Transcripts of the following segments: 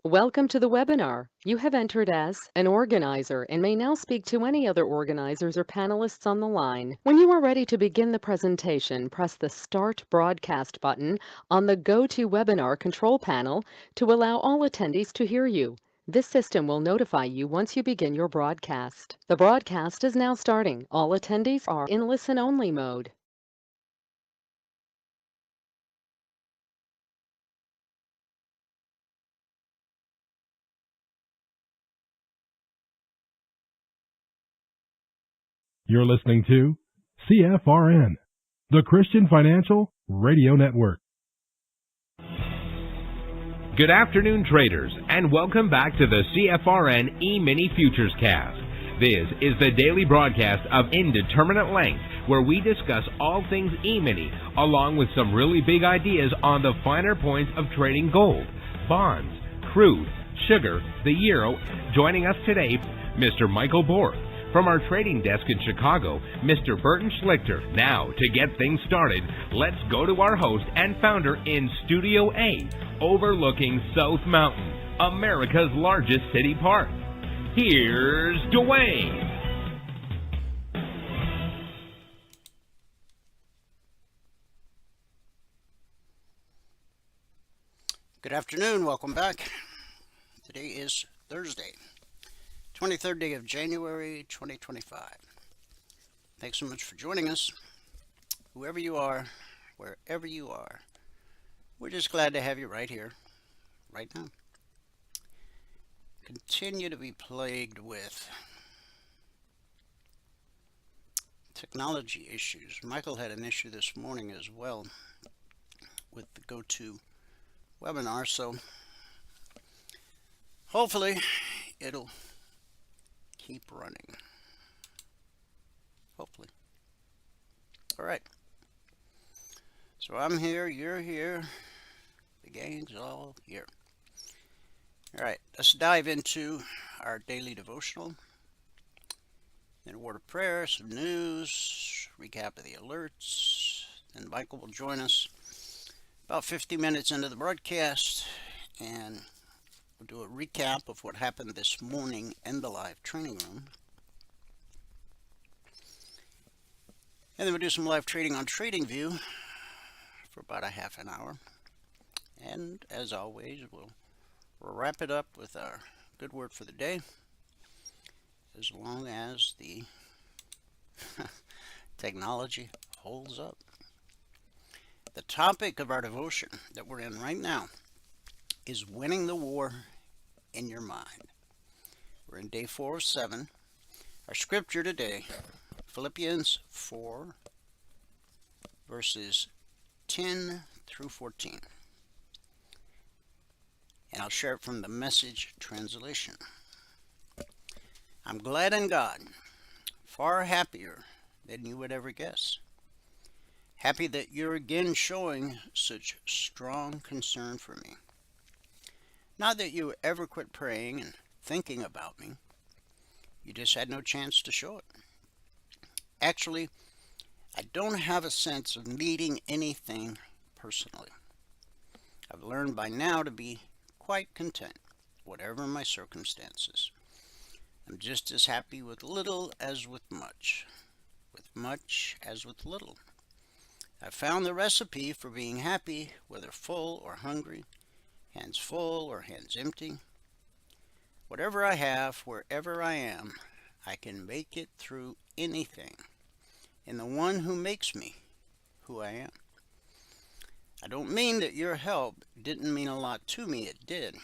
Welcome to the webinar. You have entered as an organizer and may now speak to any other organizers or panelists on the line. When you are ready to begin the presentation, press the Start Broadcast button on the GoToWebinar control panel to allow all attendees to hear you. This system will notify you once you begin your broadcast. The broadcast is now starting. All attendees are in listen-only mode. You're listening to CFRN, the Christian Financial Radio Network. Good afternoon, traders, and welcome back to the CFRN E-mini Futures Cast. This is the daily broadcast of Indeterminate Length, where we discuss all things E-mini, along with some really big ideas on the finer points of trading gold, bonds, crude, sugar, the euro. Joining us today, Mr. Michael Borth. From our trading desk in Chicago, Mr. Burton Schlichter. Now, to get things started, let's go to our host and founder in Studio A, overlooking South Mountain, America's largest city park. Here's Dwayne. Good afternoon. Welcome back. Today is Thursday, 23rd day of January 2025. Thanks so much for joining us. Whoever you are, wherever you are, we're just glad to have you right here, right now. Continue to be plagued with technology issues. Michael had an issue this morning as well with the GoTo webinar, so hopefully it'll keep running. Hopefully. All right. So I'm here, you're here, the gang's all here. All right, let's dive into our daily devotional. Then a word of prayer, some news, recap of the alerts. Then Michael will join us about 50 minutes into the broadcast, and we'll do a recap of what happened this morning in the live training room. And then we'll do some live trading on TradingView for about a half an hour. And as always, we'll wrap it up with our good word for the day, as long as the technology holds up. The topic of our devotion that we're in right now is winning the war in your mind. We're in day 4 of 7. Our scripture today, Philippians 4, verses 10 through 14. And I'll share it from the Message translation. I'm glad in God, far happier than you would ever guess. Happy that you're again showing such strong concern for me. Not that you ever quit praying and thinking about me. You just had no chance to show it. Actually, I don't have a sense of needing anything personally. I've learned by now to be quite content, whatever my circumstances. I'm just as happy with little as with much as with little. I've found the recipe for being happy, whether full or hungry, hands full or hands empty. Whatever I have, wherever I am, I can make it through anything in the one who makes me who I am. I don't mean that your help didn't mean a lot to me. It did.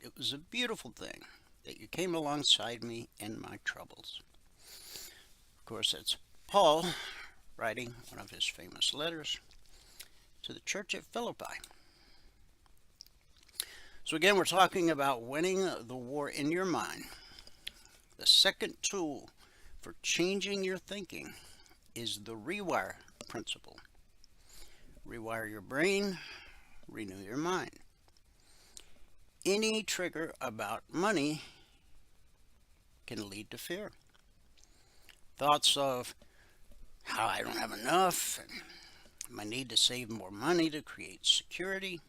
It was a beautiful thing that you came alongside me in my troubles. Of course, that's Paul writing one of his famous letters to the church at Philippi. So again, we're talking about winning the war in your mind. The second tool for changing your thinking is the rewire principle. Rewire your brain, renew your mind. Any trigger about money can lead to fear. Thoughts of how I don't have enough, and my need to save more money to create security.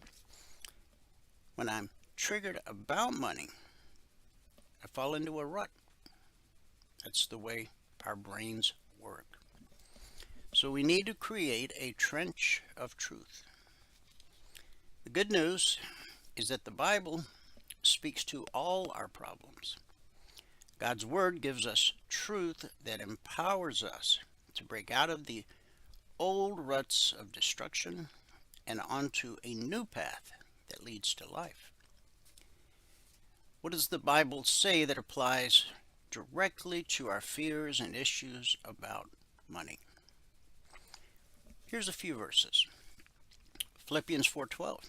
When I'm triggered about money, I fall into a rut. That's the way our brains work. So we need to create a trench of truth. The good news is that the Bible speaks to all our problems. God's Word gives us truth that empowers us to break out of the old ruts of destruction and onto a new path that leads to life. What does the Bible say that applies directly to our fears and issues about money? Here's a few verses. Philippians 4:12.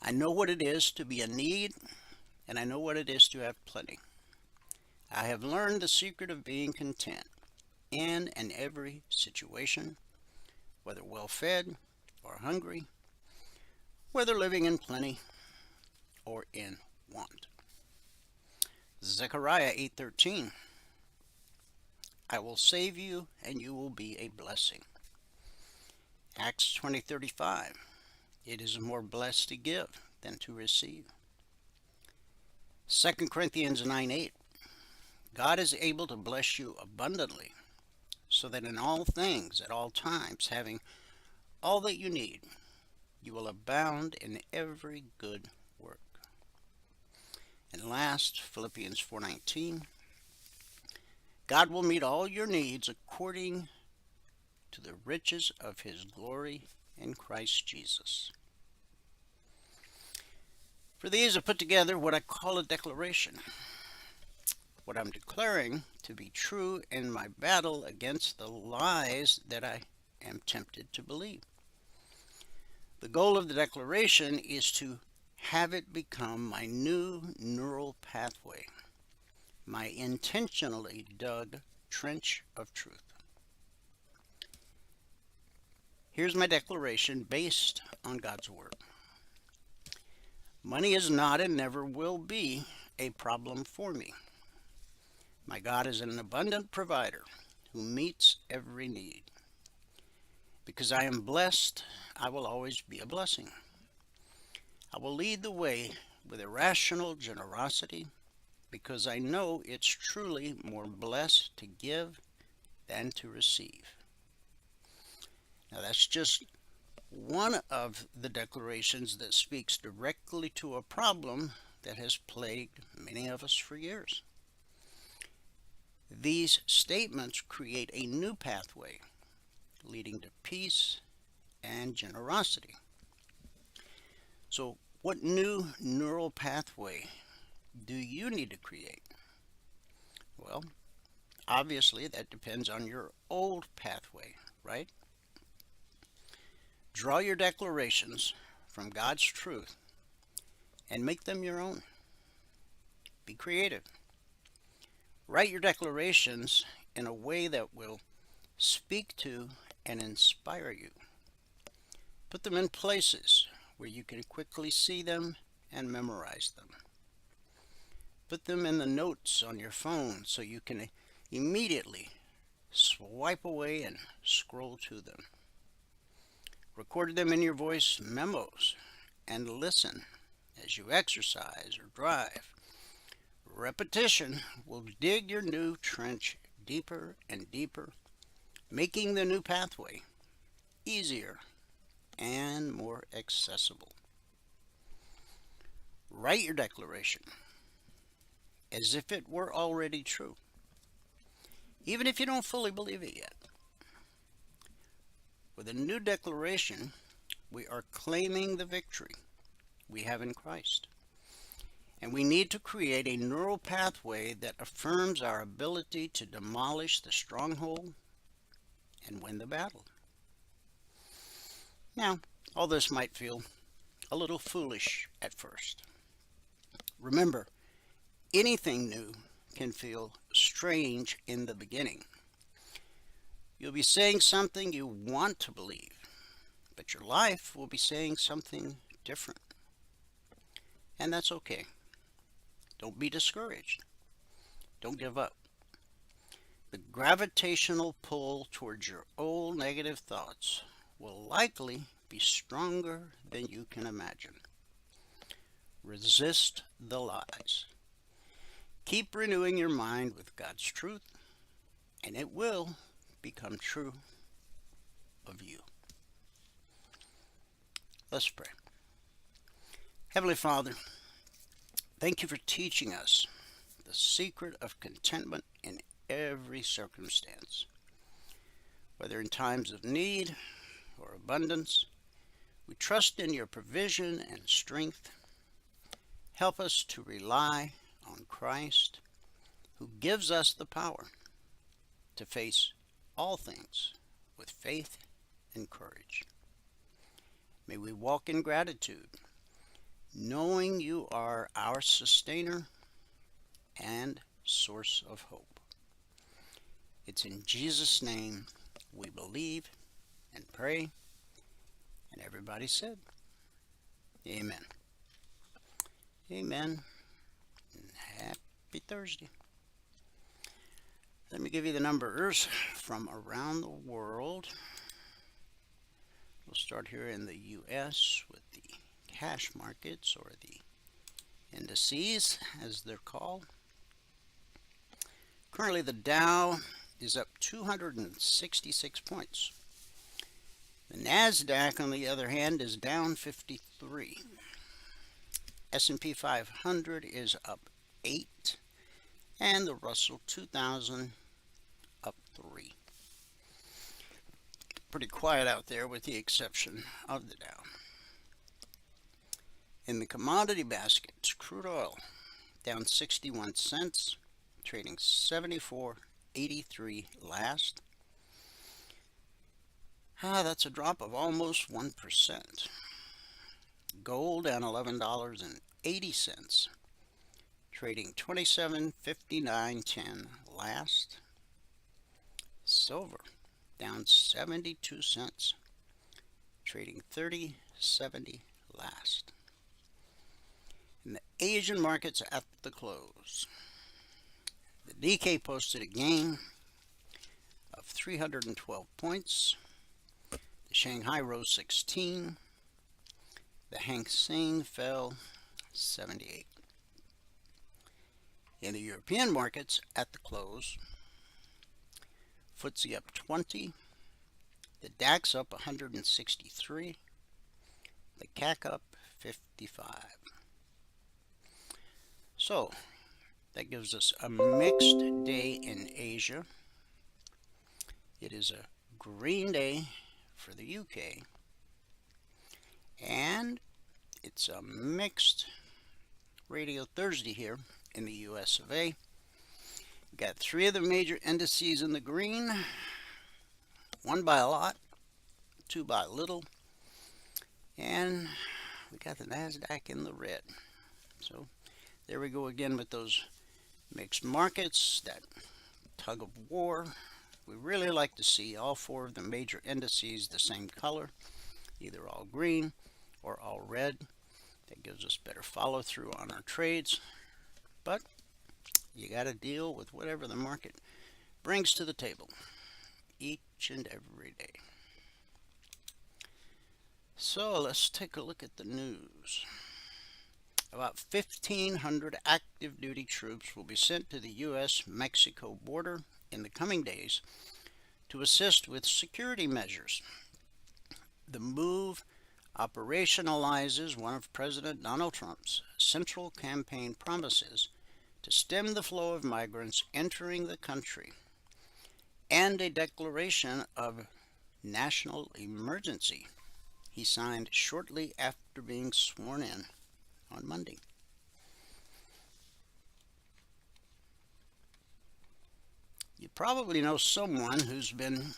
I know what it is to be in need, and I know what it is to have plenty. I have learned the secret of being content in and every situation, whether well-fed or hungry, whether living in plenty or in want. Zechariah 8:13. I will save you, and you will be a blessing. Acts 20:35. It is more blessed to give than to receive. 2 Corinthians 9:8. God is able to bless you abundantly, so that in all things, at all times, having all that you need, you will abound in every good work. And last, Philippians 4:19. God will meet all your needs according to the riches of his glory in Christ Jesus. For these I put together what I call a declaration. What I'm declaring to be true in my battle against the lies that I am tempted to believe. The goal of the declaration is to have it become my new neural pathway, my intentionally dug trench of truth. Here's my declaration based on God's Word. Money is not and never will be a problem for me. My God is an abundant provider who meets every need. Because I am blessed, I will always be a blessing. I will lead the way with irrational generosity because I know it's truly more blessed to give than to receive. Now that's just one of the declarations that speaks directly to a problem that has plagued many of us for years. These statements create a new pathway leading to peace and generosity. So, what new neural pathway do you need to create? Well, obviously that depends on your old pathway, right? Draw your declarations from God's truth and make them your own. Be creative. Write your declarations in a way that will speak to and inspire you. Put them in places where you can quickly see them and memorize them. Put them in the notes on your phone so you can immediately swipe away and scroll to them. Record them in your voice memos and listen as you exercise or drive. Repetition will dig your new trench deeper and deeper, making the new pathway easier and more accessible. Write your declaration as if it were already true, even if you don't fully believe it yet. With a new declaration, we are claiming the victory we have in Christ. And we need to create a neural pathway that affirms our ability to demolish the stronghold and win the battle. Now, all this might feel a little foolish at first. Remember, anything new can feel strange in the beginning. You'll be saying something you want to believe, but your life will be saying something different. And that's okay. Don't be discouraged. Don't give up. The gravitational pull towards your old negative thoughts will likely be stronger than you can imagine. Resist the lies. Keep renewing your mind with God's truth, and it will become true of you. Let's pray. Heavenly Father, thank you for teaching us the secret of contentment in every circumstance. Whether in times of need or abundance, we trust in your provision and strength. Help us to rely on Christ, who gives us the power to face all things with faith and courage. May we walk in gratitude, knowing you are our sustainer and source of hope. It's in Jesus' name we believe and pray, and everybody said, Amen. Amen. And happy Thursday. Let me give you the numbers from around the world. We'll start here in the U.S. with the cash markets, or the indices as they're called. Currently the Dow is up 266 points. The NASDAQ, on the other hand, is down 53. S&P 500 is up 8, and the Russell 2000 up 3. Pretty quiet out there with the exception of the Dow. In the commodity baskets, crude oil down 61 cents, trading 74.83 last. That's a drop of almost 1%. Gold down $11.80, trading 27.59.10 last. Silver down 72 cents, trading 30.70 last. In the Asian markets at the close, the Nikkei posted a gain of 312 points. The Shanghai rose 16. The Hang Seng fell 78. In the European markets at the close, FTSE up 20, the DAX up 163, the CAC up 55. So, that gives us a mixed day in Asia. It is a green day for the UK, and it's a mixed Radio Thursday here in the US of A. We've got 3 of the major indices in the green, 1 by a lot, 2 by little, and we got the NASDAQ in the red. So there we go again with those mixed markets, that tug of war. We really like to see all 4 of the major indices the same color, either all green or all red. That gives us better follow through on our trades. But you got to deal with whatever the market brings to the table each and every day. So let's take a look at the news. About 1,500 active duty troops will be sent to the U.S.-Mexico border in the coming days to assist with security measures. The move operationalizes one of President Donald Trump's central campaign promises to stem the flow of migrants entering the country, and a declaration of national emergency he signed shortly after being sworn in on Monday. You probably know someone who's been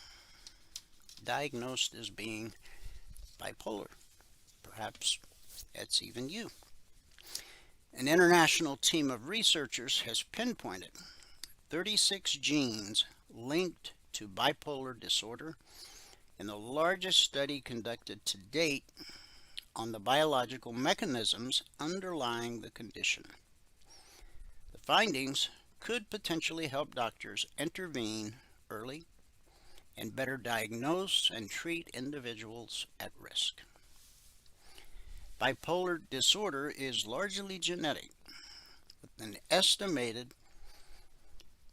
diagnosed as being bipolar. Perhaps that's even you. An international team of researchers has pinpointed 36 genes linked to bipolar disorder in the largest study conducted to date on the biological mechanisms underlying the condition. The findings could potentially help doctors intervene early and better diagnose and treat individuals at risk. Bipolar disorder is largely genetic, with an estimated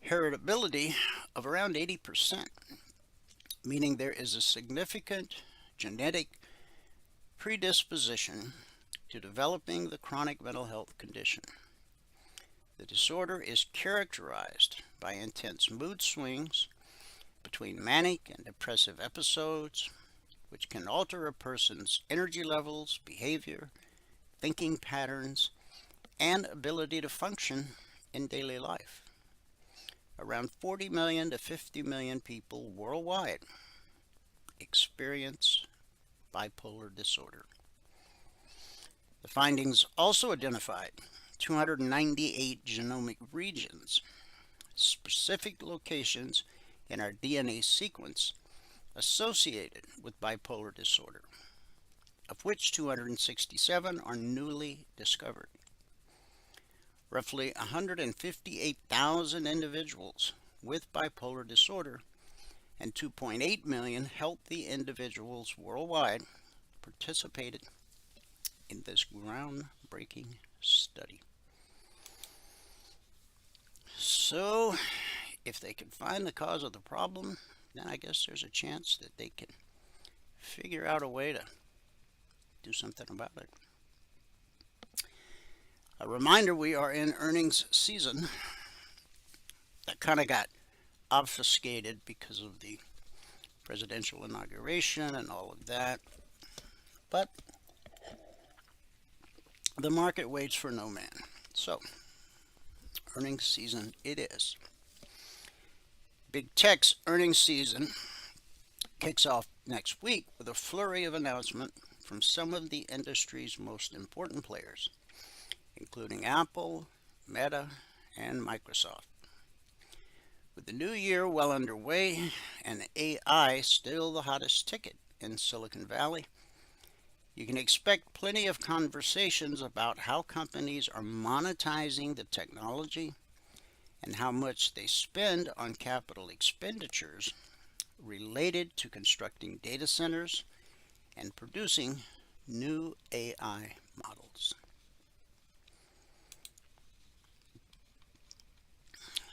heritability of around 80%, meaning there is a significant genetic predisposition to developing the chronic mental health condition. The disorder is characterized by intense mood swings between manic and depressive episodes, which can alter a person's energy levels, behavior, thinking patterns, and ability to function in daily life. Around 40 million to 50 million people worldwide experience bipolar disorder. The findings also identified 298 genomic regions, specific locations in our DNA sequence associated with bipolar disorder, of which 267 are newly discovered. Roughly 158,000 individuals with bipolar disorder and 2.8 million healthy individuals worldwide participated in this groundbreaking study. So, if they can find the cause of the problem, then I guess there's a chance that they can figure out a way to do something about it. A reminder, we are in earnings season. That kind of got obfuscated because of the presidential inauguration and all of that. But the market waits for no man. So, earnings season it is. Big Tech's earnings season kicks off next week with a flurry of announcement from some of the industry's most important players, including Apple, Meta, and Microsoft. With the new year well underway and AI still the hottest ticket in Silicon Valley, you can expect plenty of conversations about how companies are monetizing the technology and how much they spend on capital expenditures related to constructing data centers and producing new AI models.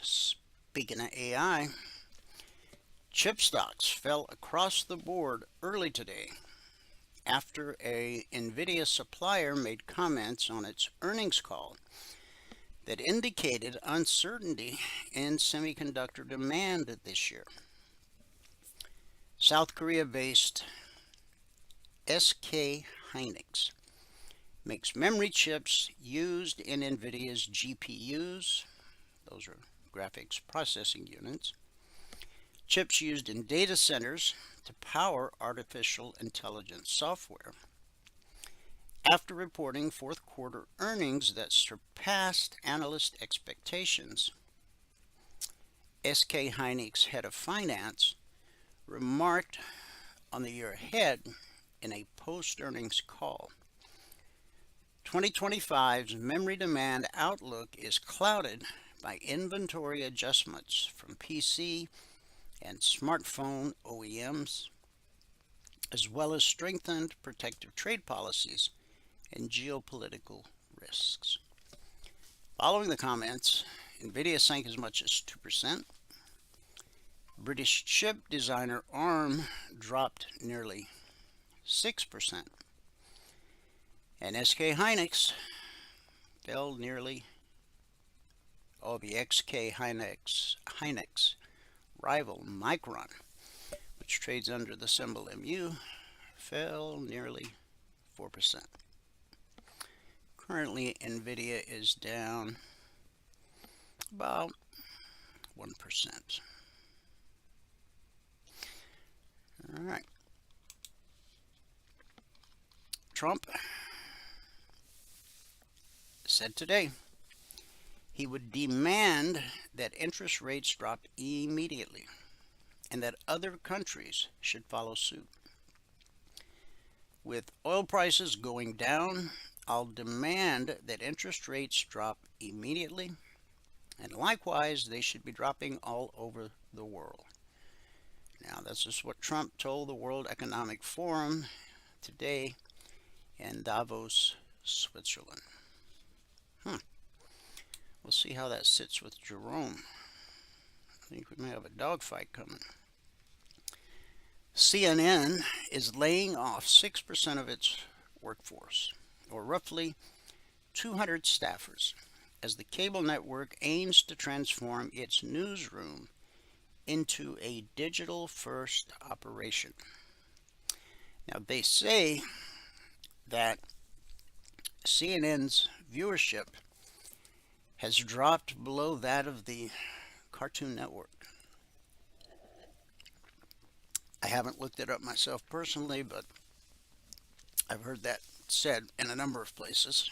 Speaking of AI, chip stocks fell across the board early today after a NVIDIA supplier made comments on its earnings call that indicated uncertainty in semiconductor demand this year. South Korea-based SK Hynix makes memory chips used in NVIDIA's GPUs, those are graphics processing units, chips used in data centers to power artificial intelligence software. After reporting fourth quarter earnings that surpassed analyst expectations, SK Hynix head of finance remarked on the year ahead in a post-earnings call. 2025's memory demand outlook is clouded by inventory adjustments from PC and smartphone OEMs, as well as strengthened protective trade policies and geopolitical risks. Following the comments, NVIDIA sank as much as 2%. British chip designer ARM dropped nearly 6%. And SK Hynix fell nearly, the XK Hynix rival Micron, which trades under the symbol MU, fell nearly 4%. Currently, NVIDIA is down about 1%. All right. Trump said today he would demand that interest rates drop immediately and that other countries should follow suit. With oil prices going down, I'll demand that interest rates drop immediately, and likewise they should be dropping all over the world. Now, this is what Trump told the World Economic Forum today and Davos, Switzerland. We'll see how that sits with Jerome. I think we may have a dogfight coming. CNN is laying off 6% of its workforce, or roughly 200 staffers, as the cable network aims to transform its newsroom into a digital-first operation. Now, they say that CNN's viewership has dropped below that of the Cartoon Network. I haven't looked it up myself personally, but I've heard that said in a number of places,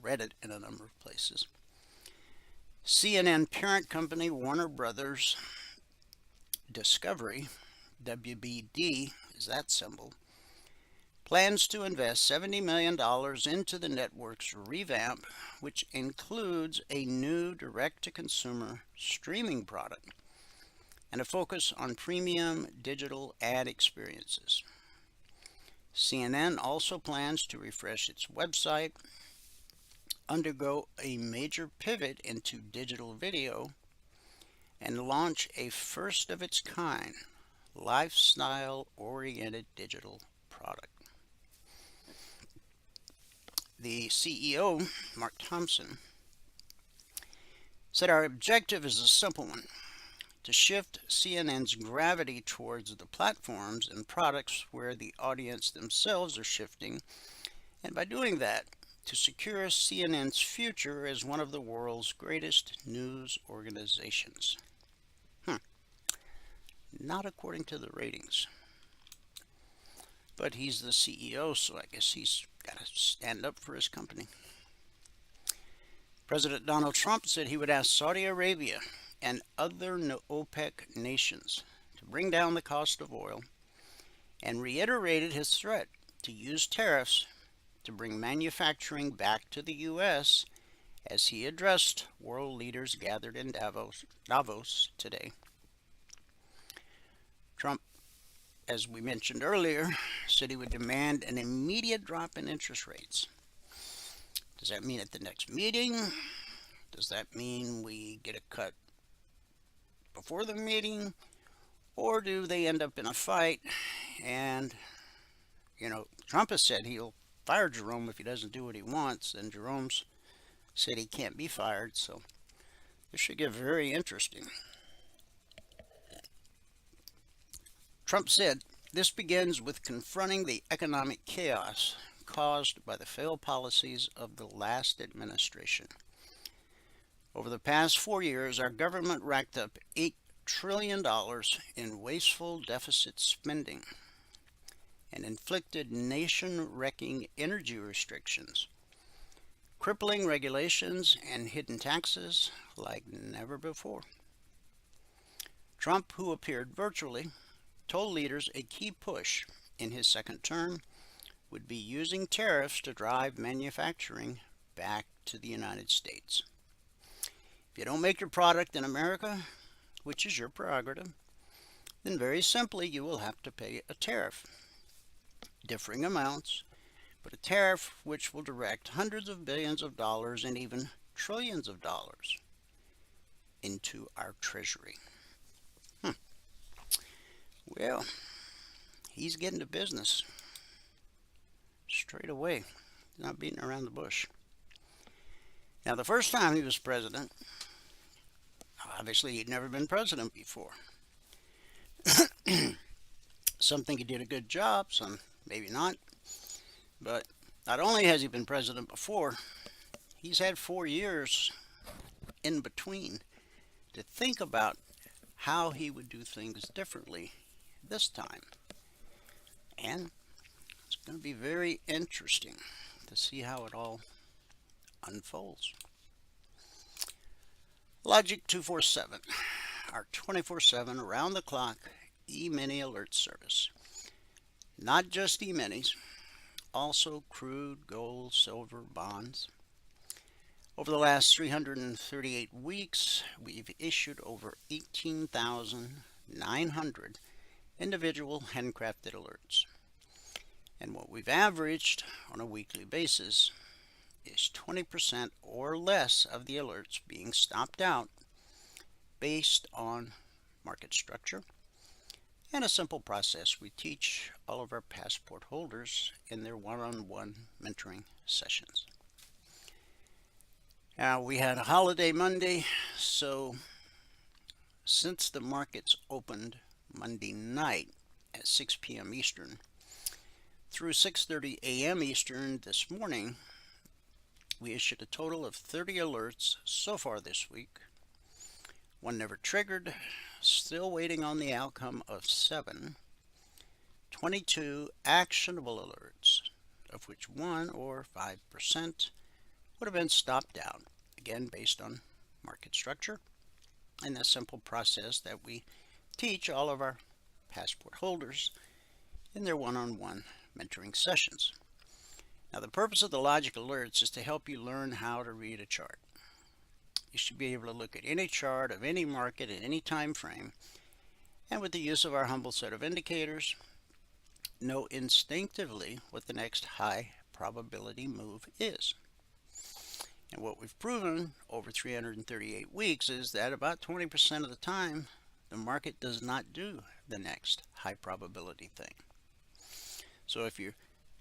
read it in a number of places. CNN parent company Warner Brothers Discovery, WBD is that symbol, plans to invest $70 million into the network's revamp, which includes a new direct-to-consumer streaming product and a focus on premium digital ad experiences. CNN also plans to refresh its website, undergo a major pivot into digital video, and launch a first-of-its-kind lifestyle-oriented digital product. The CEO, Mark Thompson, said, "Our objective is a simple one: to shift CNN's gravity towards the platforms and products where the audience themselves are shifting, and by doing that, to secure CNN's future as one of the world's greatest news organizations." Not according to the ratings. But he's the CEO, so I guess he's got to stand up for his company. President Donald Trump said he would ask Saudi Arabia and other OPEC nations to bring down the cost of oil, and reiterated his threat to use tariffs to bring manufacturing back to the U.S. as he addressed world leaders gathered in Davos today. Trump, as we mentioned earlier, said he would demand an immediate drop in interest rates. Does that mean at the next meeting? Does that mean we get a cut before the meeting? Or do they end up in a fight? And, Trump has said he'll fire Jerome if he doesn't do what he wants, and Jerome's said he can't be fired, so this should get very interesting. Trump said, "This begins with confronting the economic chaos caused by the failed policies of the last administration. Over the past 4 years, our government racked up $8 trillion in wasteful deficit spending and inflicted nation-wrecking energy restrictions, crippling regulations, and hidden taxes like never before." Trump, who appeared virtually, told leaders a key push in his second term would be using tariffs to drive manufacturing back to the United States. If you don't make your product in America, which is your prerogative, then very simply you will have to pay a tariff. Differing amounts, but a tariff which will direct hundreds of billions of dollars and even trillions of dollars into our treasury. Well, he's getting to business straight away, not beating around the bush. Now, the first time he was president, obviously he'd never been president before. Some think he did a good job, some maybe not. But not only has he been president before, he's had 4 years in between to think about how he would do things differently this time. And it's going to be very interesting to see how it all unfolds. Logic 247, our 24/7 around-the-clock E-mini alert service. Not just E-minis, also crude, gold, silver, bonds. Over the last 338 weeks, we've issued over 18,900 individual handcrafted alerts. And what we've averaged on a weekly basis is 20% or less of the alerts being stopped out based on market structure and a simple process we teach all of our passport holders in their one-on-one mentoring sessions. Now, we had a holiday Monday, so since the markets opened Monday night at 6 p.m. Eastern through 6:30 a.m. Eastern this morning, we issued a total of 30 alerts so far this week. One never triggered, still waiting on the outcome of 7. 22 actionable alerts, of which 1 or 5% would have been stopped out, again based on market structure and the simple process that we teach all of our passport holders in their one-on-one mentoring sessions. Now, the purpose of the logic alerts is to help you learn how to read a chart. You should be able to look at any chart of any market at any time frame, and with the use of our humble set of indicators, know instinctively what the next high probability move is. And what we've proven over 338 weeks is that about 20% of the time, the market does not do the next high probability thing. So if you're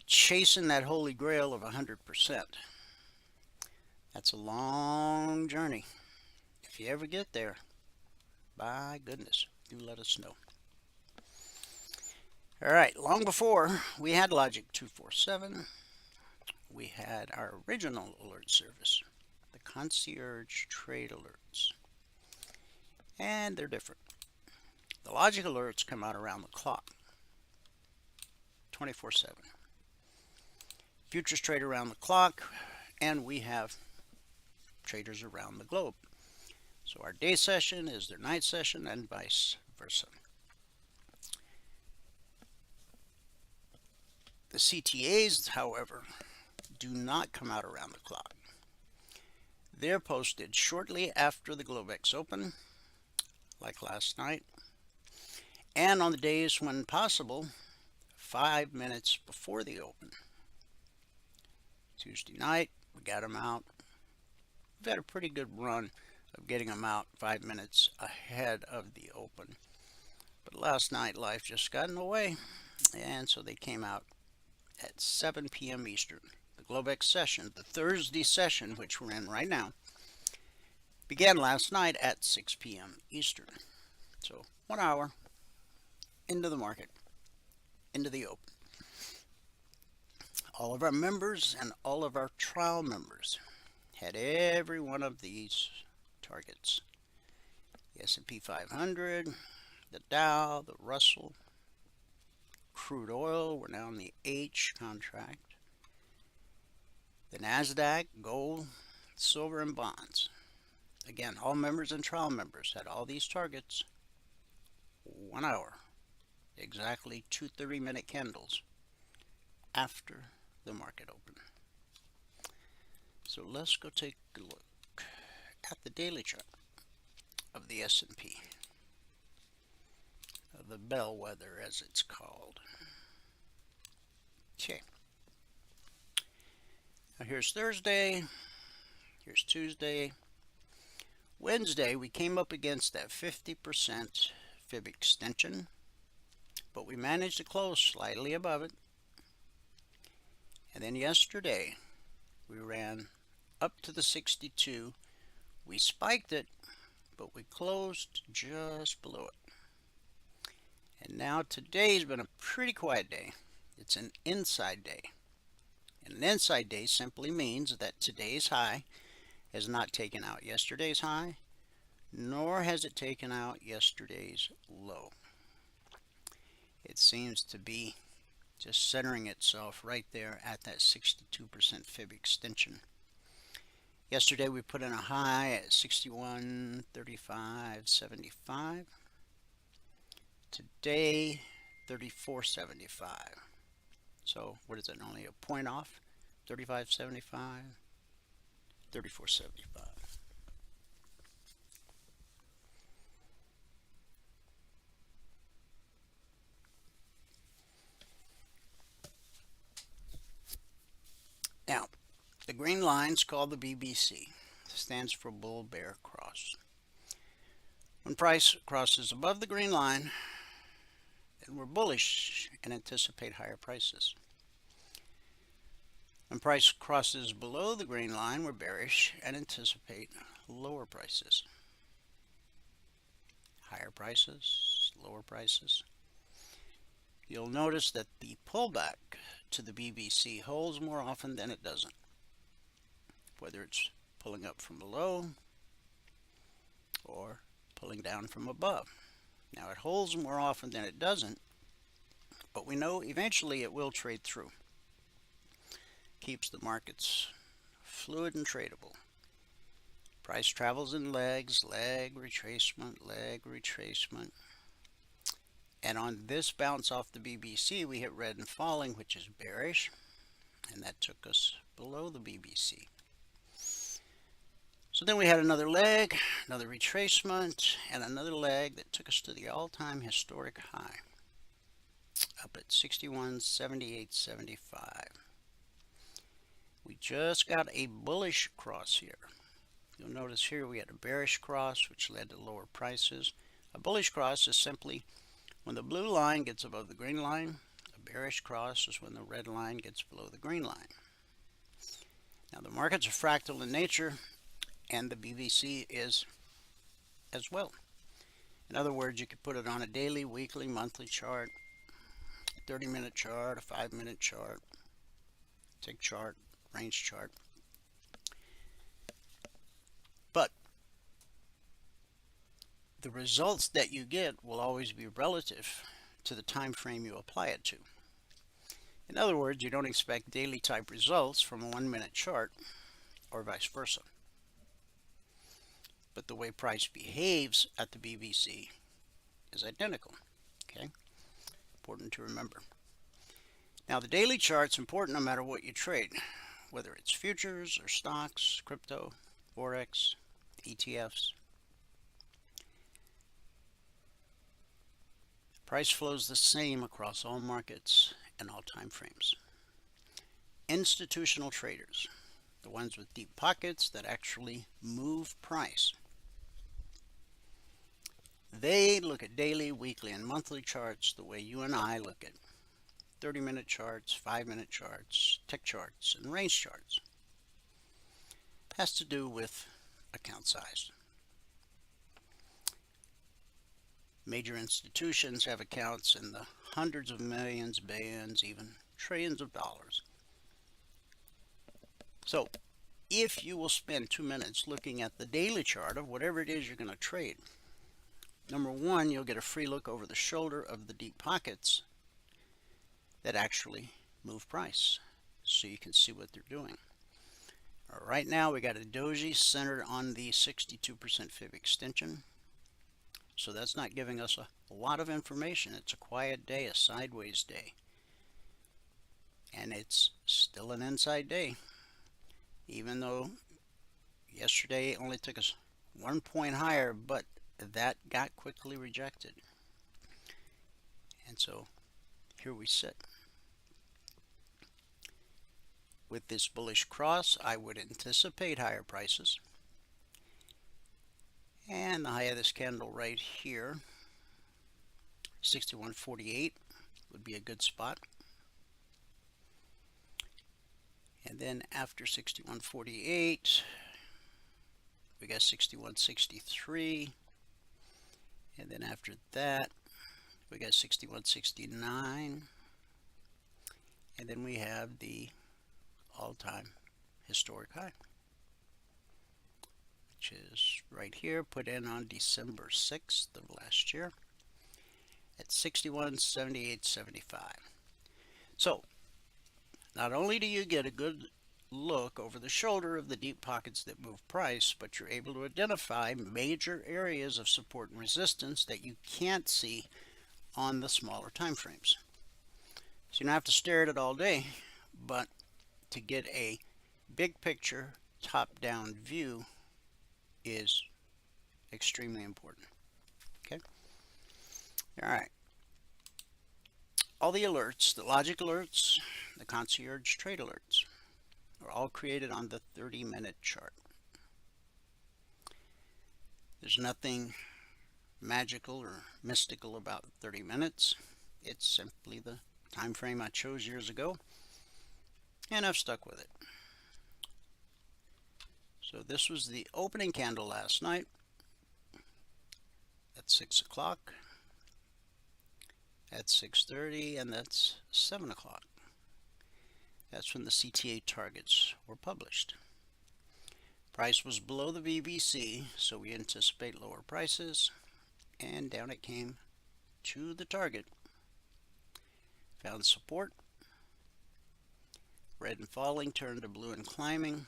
chasing that holy grail of 100%, that's a long journey. If you ever get there, by goodness, do let us know. All right, long before we had Logic 247, we had our original alert service, the concierge trade alerts. And they're different. The Logic alerts come out around the clock, 24/7. Futures trade around the clock, and we have traders around the globe. So our day session is their night session and vice versa. The CTAs, however, do not come out around the clock. They're posted shortly after the Globex open, like last night, and on the days when possible, 5 minutes before the open. Tuesday night, we got them out. We've had a pretty good run of getting them out 5 minutes ahead of the open. But last night, life just got in the way, and so they came out at 7 p.m. Eastern. The Globex session, the Thursday session, which we're in right now, began last night at 6 p.m. Eastern. So 1 hour into the market, into the open. All of our members and all of our trial members had every one of these targets. The S&P 500, the Dow, the Russell, crude oil, we're now in the H contract, the NASDAQ, gold, silver, and bonds. Again, all members and trial members had all these targets, 1 hour, exactly 2 30-minute candles after the market open. So let's go take a look at the daily chart of the S&P, the bellwether as it's called. Okay. Now here's Thursday, here's Tuesday. Wednesday we came up against that 50% fib extension, but we managed to close slightly above it. And then yesterday we ran up to the 62. We spiked it, but we closed just below it. And now today's been a pretty quiet day. It's an inside day. And an inside day simply means that today's high has not taken out yesterday's high, nor has it taken out yesterday's low. It seems to be just centering itself right there at that 62% fib extension. Yesterday we put in a high at 61.3575. Today 34.75. So what is it, only a point off? 35.75, 34.75. The green line is called the BBC. It stands for bull-bear cross. When price crosses above the green line, then we're bullish and anticipate higher prices. When price crosses below the green line, we're bearish and anticipate lower prices. Higher prices, lower prices. You'll notice that the pullback to the BBC holds more often than it doesn't, whether it's pulling up from below or pulling down from above. Now it holds more often than it doesn't, but we know eventually it will trade through. Keeps the markets fluid and tradable. Price travels in legs, leg retracement, leg retracement. And on this bounce off the BBC, we hit red and falling, which is bearish, and that took us below the BBC. So then we had another leg, another retracement, and another leg that took us to the all-time historic high, up at 61.7875. We just got a bullish cross here. You'll notice here we had a bearish cross, which led to lower prices. A bullish cross is simply when the blue line gets above the green line. A bearish cross is when the red line gets below the green line. Now the markets are fractal in nature, and the BBC is as well. In other words, you could put it on a daily, weekly, monthly chart, 30-minute chart, a 5-minute chart, tick chart, range chart. But the results that you get will always be relative to the time frame you apply it to. In other words, you don't expect daily type results from a 1-minute chart or vice versa. But the way price behaves at the BBC is identical. Okay? Important to remember. Now the daily chart's important no matter what you trade, whether it's futures or stocks, crypto, Forex, ETFs. Price flows the same across all markets and all time frames. Institutional traders, the ones with deep pockets that actually move price, they look at daily, weekly, and monthly charts the way you and I look at 30-minute charts, 5-minute charts, tick charts, and range charts. It has to do with account size. Major institutions have accounts in the hundreds of millions, billions, even trillions of dollars. So if you will spend 2 minutes looking at the daily chart of whatever it is you're going to trade, number one, you'll get a free look over the shoulder of the deep pockets that actually move price, so you can see what they're doing. Right now we got a doji centered on the 62% fib extension, so that's not giving us a lot of information. It's a quiet day, a sideways day, and it's still an inside day, even though yesterday it only took us 1 point higher, but that got quickly rejected. And so here we sit. With this bullish cross, I would anticipate higher prices. And the high of this candle right here, 61.48, would be a good spot. And then after 61.48, we got 61.63. And then after that, we got 61.69. And then we have the all-time historic high, which is right here, put in on December 6th of last year at 61.7875. So not only do you get a good look over the shoulder of the deep pockets that move price, but you're able to identify major areas of support and resistance that you can't see on the smaller time frames. So you don't have to stare at it all day, but to get a big picture top-down view is extremely important. Okay? All right. All the alerts, the logic alerts, the concierge trade alerts, are all created on the 30-minute chart. There's nothing magical or mystical about 30 minutes. It's simply the time frame I chose years ago, and I've stuck with it. So this was the opening candle last night at 6 o'clock, at 6:30, and that's 7 o'clock. That's when the CTA targets were published. Price was below the BBC, so we anticipate lower prices, and down it came to the target. Found support. Red and falling turned to blue and climbing,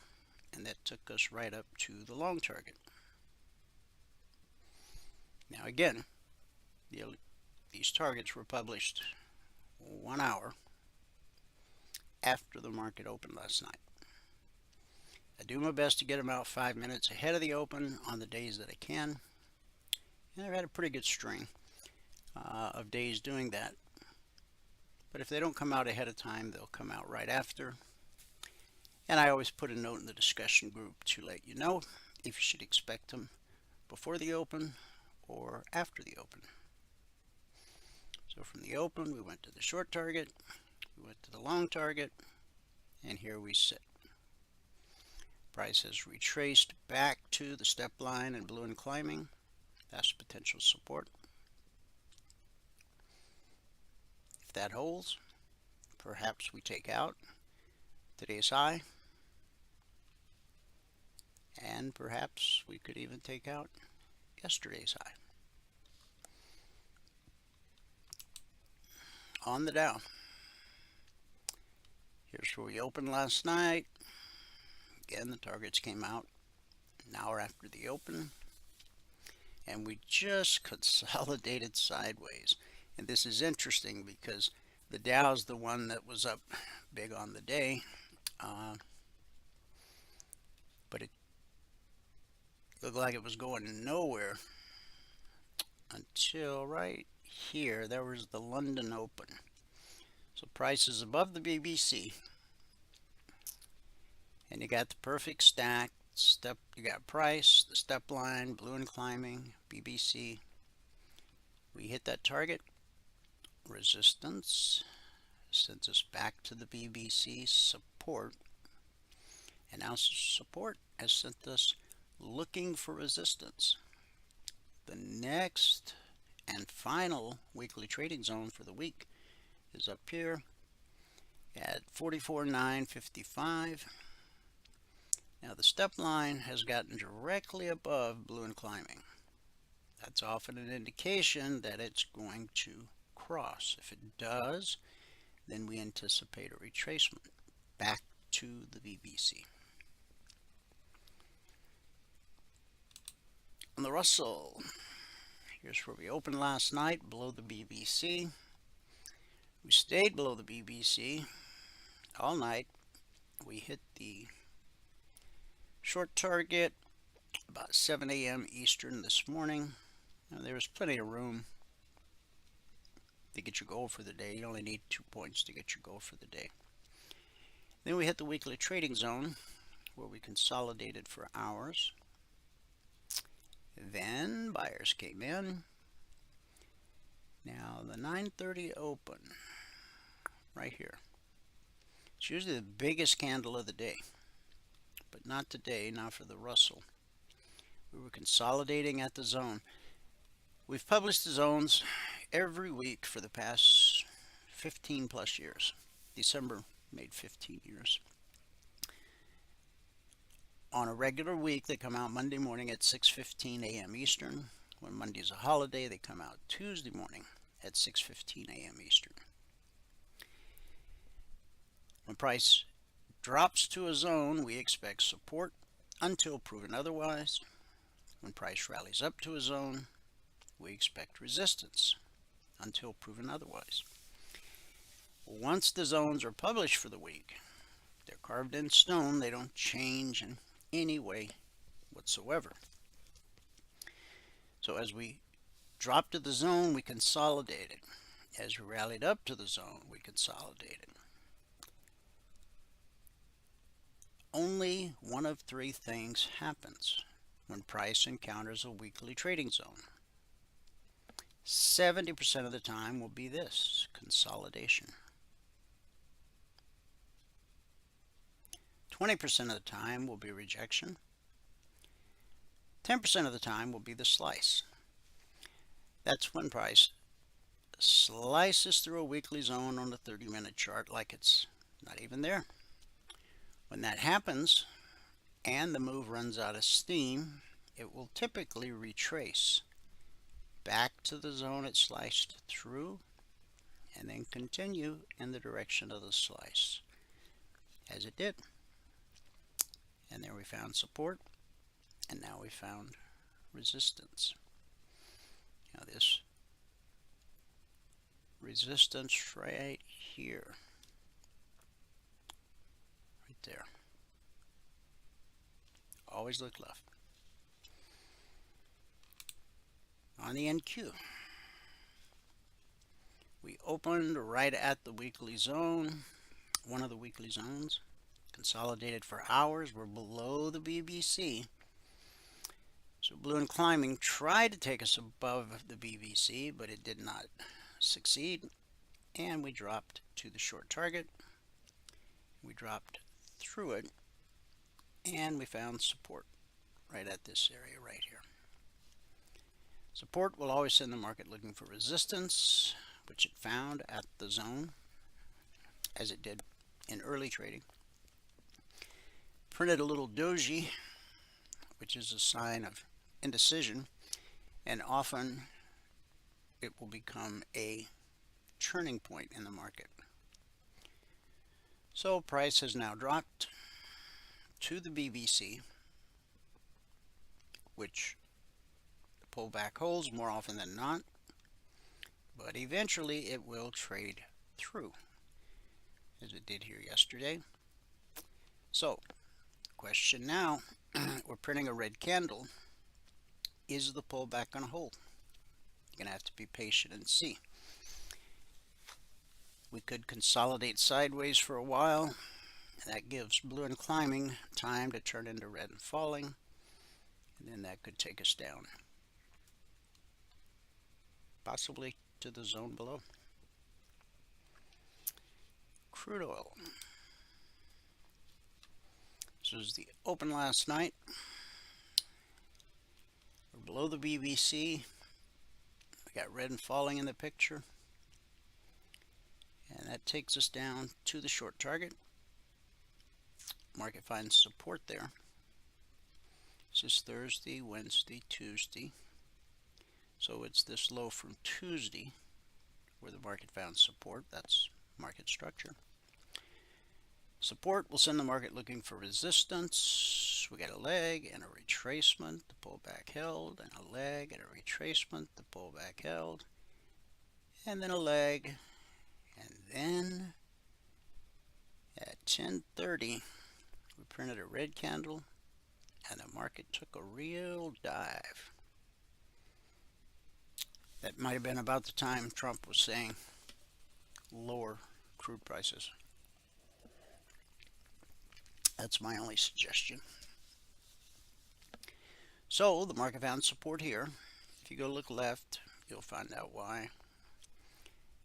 and that took us right up to the long target. Now again, these targets were published 1 hour after the market opened last night. I do my best to get them out 5 minutes ahead of the open on the days that I can, and I've had a pretty good string of days doing that. But if they don't come out ahead of time, they'll come out right after. And I always put a note in the discussion group to let you know if you should expect them before the open or after the open. So from the open, we went to the short target, we went to the long target, and here we sit. Price has retraced back to the step line in blue and climbing. That's potential support. If that holds, perhaps we take out today's high, and perhaps we could even take out yesterday's high. On the Dow, here's where we opened last night. Again, the targets came out an hour after the open, and we just consolidated sideways. And this is interesting because the Dow is the one that was up big on the day, but it looked like it was going nowhere until right here. There was the London Open. So price is above the BBC, and you got the perfect stack. You got price, the step line, blue and climbing, BBC. We hit that target, resistance, sends us back to the BBC, support, and now support has sent us looking for resistance. The next and final weekly trading zone for the week is up here at 44,955. Now the step line has gotten directly above blue and climbing. That's often an indication that it's going to cross. If it does, then we anticipate a retracement back to the BBC. On the Russell, here's where we opened last night, below the BBC. We stayed below the BBC all night. We hit the short target about 7 a.m. Eastern this morning. Now, there was plenty of room to get your goal for the day. You only need 2 points to get your goal for the day. Then we hit the weekly trading zone where we consolidated for hours. Then buyers came in. Now the 9:30 open right here. It's usually the biggest candle of the day, but not today, not for the Russell. We were consolidating at the zone. We've published the zones every week for the past 15 plus years. December made 15 years. On a regular week, they come out Monday morning at 6:15 a.m. Eastern. When Monday's a holiday, they come out Tuesday morning at 6:15 a.m. Eastern. When price drops to a zone, we expect support until proven otherwise. When price rallies up to a zone, we expect resistance until proven otherwise. Once the zones are published for the week, they're carved in stone. They don't change in any way whatsoever. So as we dropped to the zone, we consolidated. As we rallied up to the zone, we consolidated. only one of three things happens when price encounters a weekly trading zone. 70% of the time will be this: consolidation. 20% of the time will be rejection. 10% of the time will be the slice. That's when price slices through a weekly zone on the 30-minute chart like it's not even there. When that happens and the move runs out of steam, it will typically retrace back to the zone it sliced through and then continue in the direction of the slice, as it did. And there we found support, and now we found resistance. Now this resistance right here, right there. Always look left. On the NQ, we opened right at the weekly zone, one of the weekly zones, consolidated for hours. We're below the BBC. So Blue and Climbing tried to take us above the BBC, but it did not succeed, and we dropped to the short target. We dropped through it, and we found support right at this area right here. Support will always send the market looking for resistance, which it found at the zone, as it did in early trading. Printed a little doji, which is a sign of indecision, and often it will become a turning point in the market. So price has now dropped to the BBC, which the pullback holds more often than not, but eventually it will trade through, as it did here yesterday. So, question now, we're printing a red candle. Is the pullback going to hold? You're going to have to be patient and see. We could consolidate sideways for a while. That gives Blue and Climbing time to turn into red and falling, and then that could take us down, possibly to the zone below. Crude oil. This was the open last night. We're below the BBC. We got red and falling in the picture, and that takes us down to the short target. Market finds support there. This is Thursday, Wednesday, Tuesday. So it's this low from Tuesday where the market found support. That's market structure. Support will send the market looking for resistance. We got a leg and a retracement. The pullback held, and a leg and a retracement. The pullback held, and then a leg, and then at 10:30 we printed a red candle, and the market took a real dive. That might have been about the time Trump was saying lower crude prices. That's my only suggestion. So the market found support here. If you go look left, you'll find out why.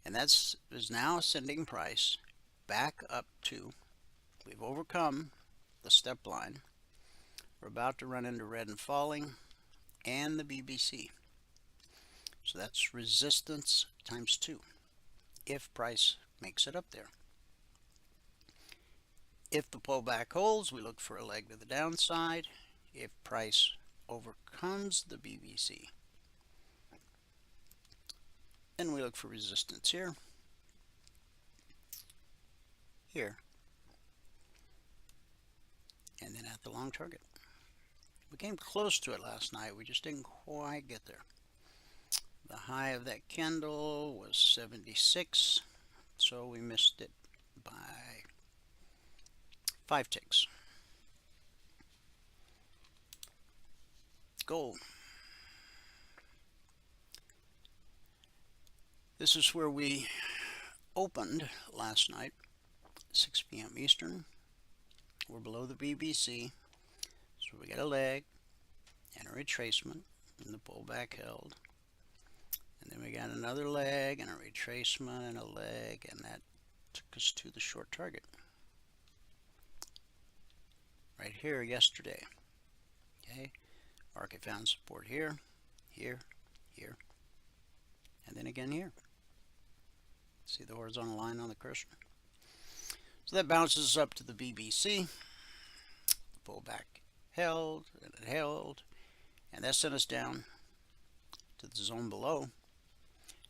And that's is now sending price back up to, we've overcome the step line. We're about to run into red and falling and the BBC. So that's resistance times 2 if price makes it up there. If the pullback holds, we look for a leg to the downside. If price overcomes the BBC, then we look for resistance here, here, and then at the long target. We came close to it last night. We just didn't quite get there. The high of that candle was 76, so we missed it by 5 ticks. Gold. This is where we opened last night, 6 p.m. Eastern. we're below the BBC. So we got a leg and a retracement and the pullback held. And then we got another leg and a retracement and a leg, and that took us to the short target right here yesterday. Okay, market found support here, here, here, and then again here. See the horizontal line on the cursor? So that bounces up to the BBC. The pullback held, and it held, and that sent us down to the zone below.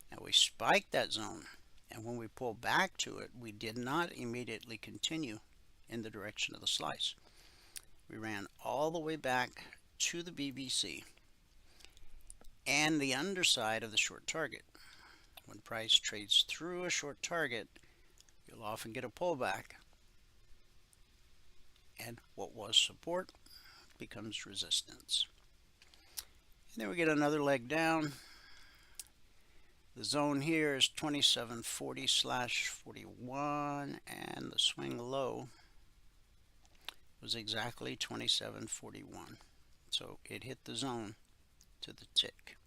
And we spiked that zone, and when we pulled back to it, we did not immediately continue in the direction of the slice. We ran all the way back to the BBC and the underside of the short target. When price trades through a short target, you'll often get a pullback, and what was support becomes resistance. And then we get another leg down. The zone here is 2740/41, and the swing low was exactly 2741. So it hit the zone to the tick.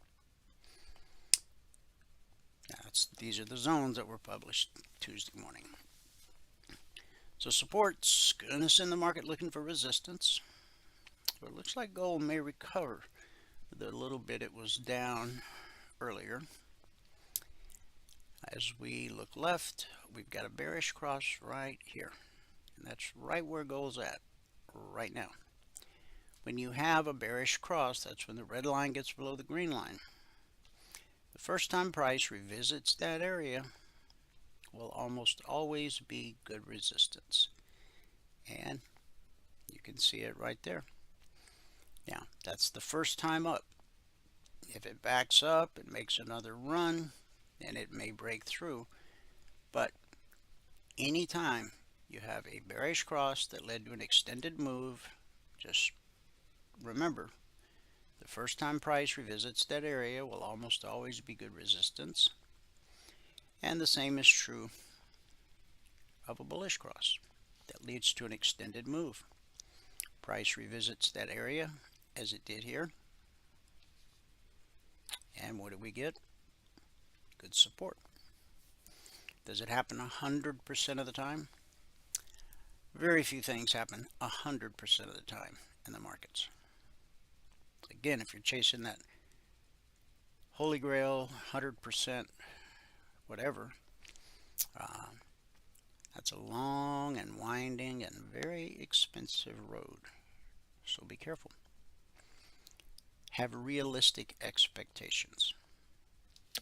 These are the zones that were published Tuesday morning. So support's going to send the market looking for resistance. But it looks like gold may recover the little bit it was down earlier. As we look left, we've got a bearish cross right here. And that's right where gold's at right now. When you have a bearish cross, that's when the red line gets below the green line. The first time price revisits that area will almost always be good resistance. And you can see it right there. Now, that's the first time up. If it backs up and makes another run, then it may break through. But anytime you have a bearish cross that led to an extended move, just remember, the first time price revisits that area will almost always be good resistance. And the same is true of a bullish cross that leads to an extended move. Price revisits that area as it did here. And what do we get? Good support. Does it happen 100% of the time? Very few things happen 100% of the time in the markets. Again, if you're chasing that holy grail, 100%, whatever, that's a long and winding and very expensive road. So be careful. Have realistic expectations.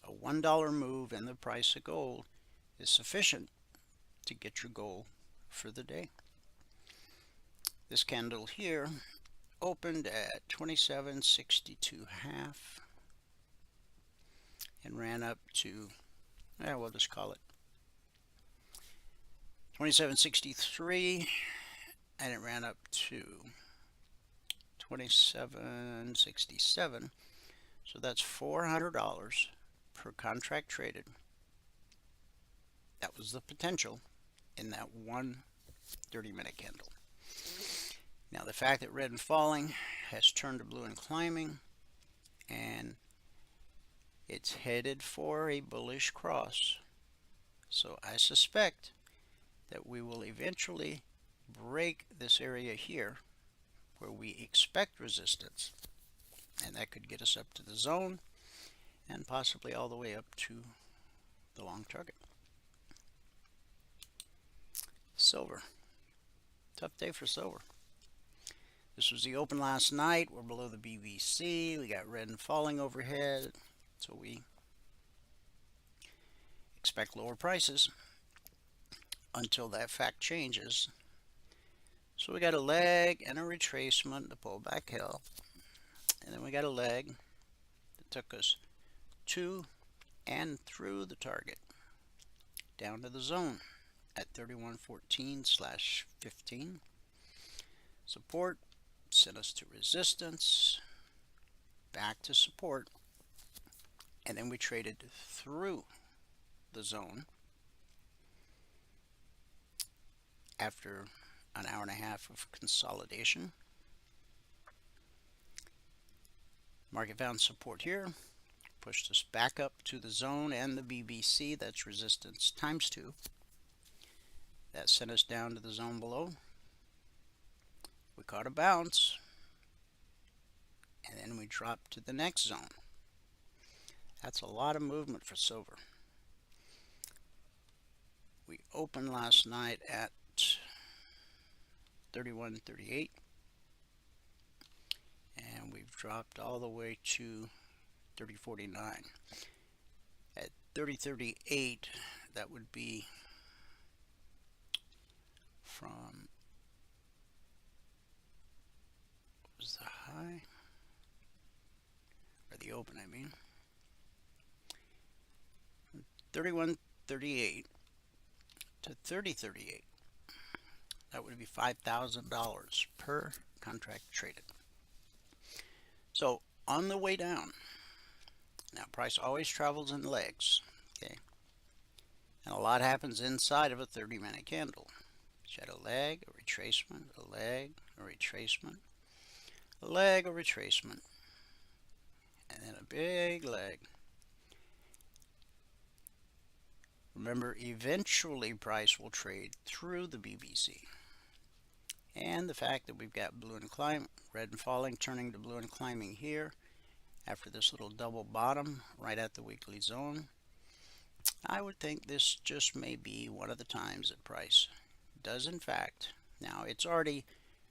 A $1 move in the price of gold is sufficient to get your goal for the day. This candle here opened at 27.62.5 and ran up to, we'll just call it 27.63, and it ran up to 27.67. So that's $400 per contract traded. That was the potential in that one 30-minute candle. Now the fact that red and falling has turned to blue and climbing, and it's headed for a bullish cross. So I suspect that we will eventually break this area here where we expect resistance, and that could get us up to the zone and possibly all the way up to the long target. Silver. Tough day for silver. This was the open last night. We're below the BBC. We got red and falling overhead, so we expect lower prices until that fact changes. So we got a leg and a retracement, the pullback held, and then we got a leg that took us to and through the target down to the zone at 3114/15. Support sent us to resistance, back to support, and then we traded through the zone after an hour and a half of consolidation. Market found support here, pushed us back up to the zone and the BBC. That's resistance times 2. That sent us down to the zone below. We caught a bounce, and then we dropped to the next zone. That's a lot of movement for silver. We opened last night at 31.38, and we've dropped all the way to 30.49. At 30.38, that would be from, what was the high? Or the open, I mean. 31.38 to 30.38. That would be $5,000 per contract traded. So on the way down, now price always travels in legs, okay? And a lot happens inside of a 30-minute candle. You had a leg, a retracement, a leg, a retracement, a leg, a retracement, and then a big leg. Remember, eventually price will trade through the BBC. And the fact that we've got blue and climb, red and falling, turning to blue and climbing here after this little double bottom right at the weekly zone, I would think this just may be one of the times that price does in fact. Now it's already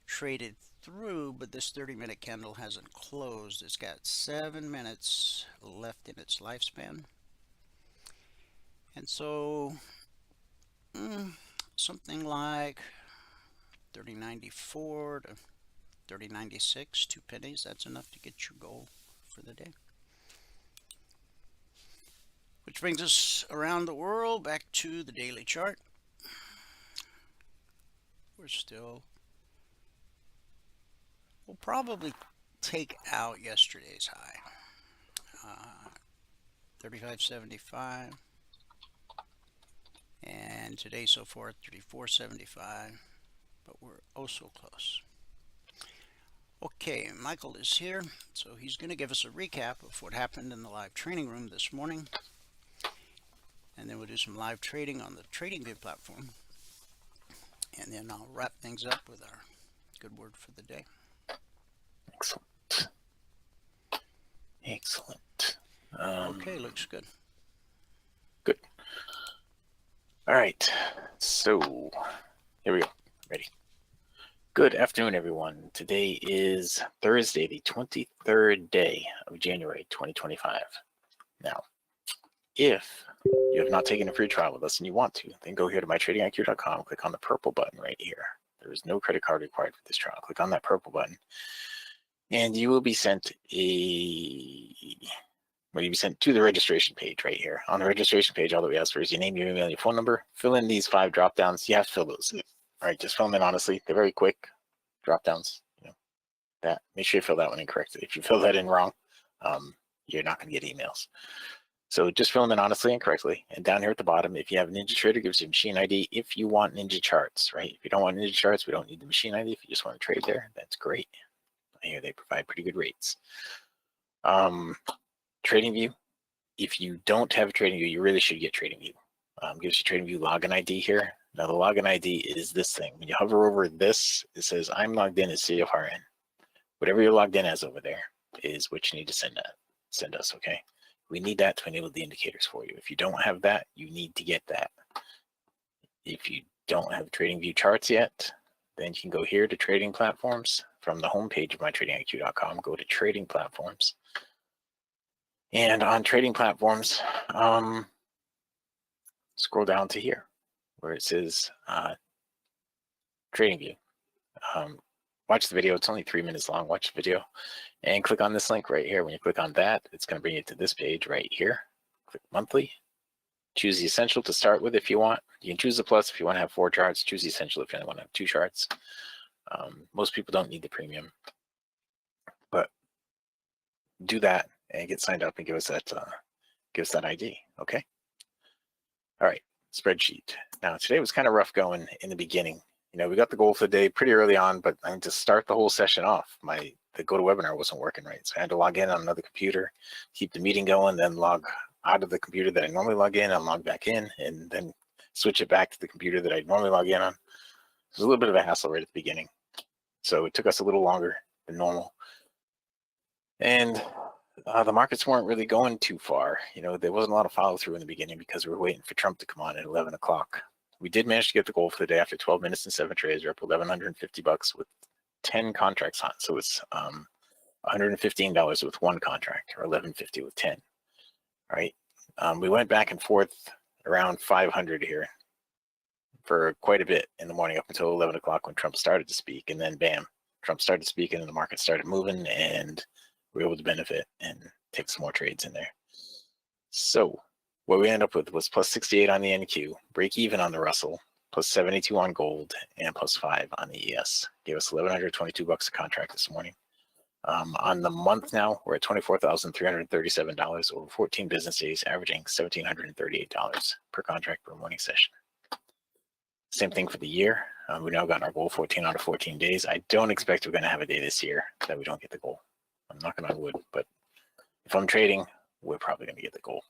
traded through, but this 30-minute candle hasn't closed. It's got 7 minutes left in its lifespan. And so something like 30.94 to 30.96, 2 pennies, that's enough to get your goal for the day. Which brings us around the world back to the daily chart. We'll probably take out yesterday's high, 35.75, and today so far 34.75, but we're oh so close. Okay, Michael is here, so he's going to give us a recap of what happened in the live training room this morning, and then we'll do some live trading on the TradingView platform, and then I'll wrap things up with our good word for the day. Excellent. Excellent. Okay, looks good. Good. All right. So here we go. Ready. Good afternoon, everyone. Today is Thursday, the 23rd day of January, 2025. Now, if you have not taken a free trial with us and you want to, then go here to mytradingiq.com, click on the purple button right here. There is no credit card required for this trial. Click on that purple button, and you will be sent you'll be sent to the registration page right here. On the registration page, all that we ask for is your name, your email, your phone number. Fill in these 5 drop downs. You have to fill those in. All right, just fill them in honestly. They're very quick drop downs. That. Make sure you fill that one in correctly. If you fill that in wrong, you're not going to get emails. So just fill them in honestly and correctly. And down here at the bottom, if you have NinjaTrader, it gives you a machine ID. If you want Ninja charts, right? If you don't want Ninja charts, we don't need the machine ID. If you just want to trade there, that's great. Here they provide pretty good rates. TradingView. If you don't have a TradingView, you really should get TradingView. Gives you TradingView login ID here. Now the login ID is this thing. When you hover over this, it says I'm logged in as CFRN. Whatever you're logged in as over there is what you need to send us, okay? We need that to enable the indicators for you. If you don't have that, you need to get that. If you don't have TradingView charts yet, then you can go here to trading platforms. From the home page of mytradingiq.com, go to trading platforms. And on trading platforms, scroll down to here where it says TradingView. Watch the video. It's only 3 minutes long. Watch the video and click on this link right here. When you click on that, it's going to bring you to this page right here. Click monthly. Choose the essential to start with if you want. You can choose the plus if you want to have 4 charts. Choose the essential if you only want to have 2 charts. Most people don't need the premium, but do that and get signed up and give us that ID. Okay. All right. Spreadsheet. Now today was kind of rough going in the beginning. we got the goal for the day pretty early on, but I mean, to start the whole session off, the GoToWebinar wasn't working right. So I had to log in on another computer, keep the meeting going, then log out of the computer that I normally log in and log back in, and then switch it back to the computer that I normally log in on. It was a little bit of a hassle right at the beginning. So it took us a little longer than normal. And the markets weren't really going too far. There wasn't a lot of follow through in the beginning because we were waiting for Trump to come on at 11 o'clock. We did manage to get the goal for the day after 12 minutes and 7 trades. We're up $1,150 with 10 contracts on. So it's $115 with 1 contract, or $1,150 with 10. All right. We went back and forth around 500 here for quite a bit in the morning up until 11 o'clock when Trump started to speak. And then bam, Trump started speaking and the market started moving, and we were able to benefit and take some more trades in there. So what we ended up with was plus 68 on the NQ, break even on the Russell, plus 72 on gold, and plus 5 on the ES. Gave us $1,122 a contract this morning. On the month now, we're at $24,337 over 14 business days, averaging $1,738 per contract per morning session. Same thing for the year. We've now gotten our goal 14 out of 14 days. I don't expect we're going to have a day this year that we don't get the goal. I'm knocking on wood, but if I'm trading, we're probably going to get the goal.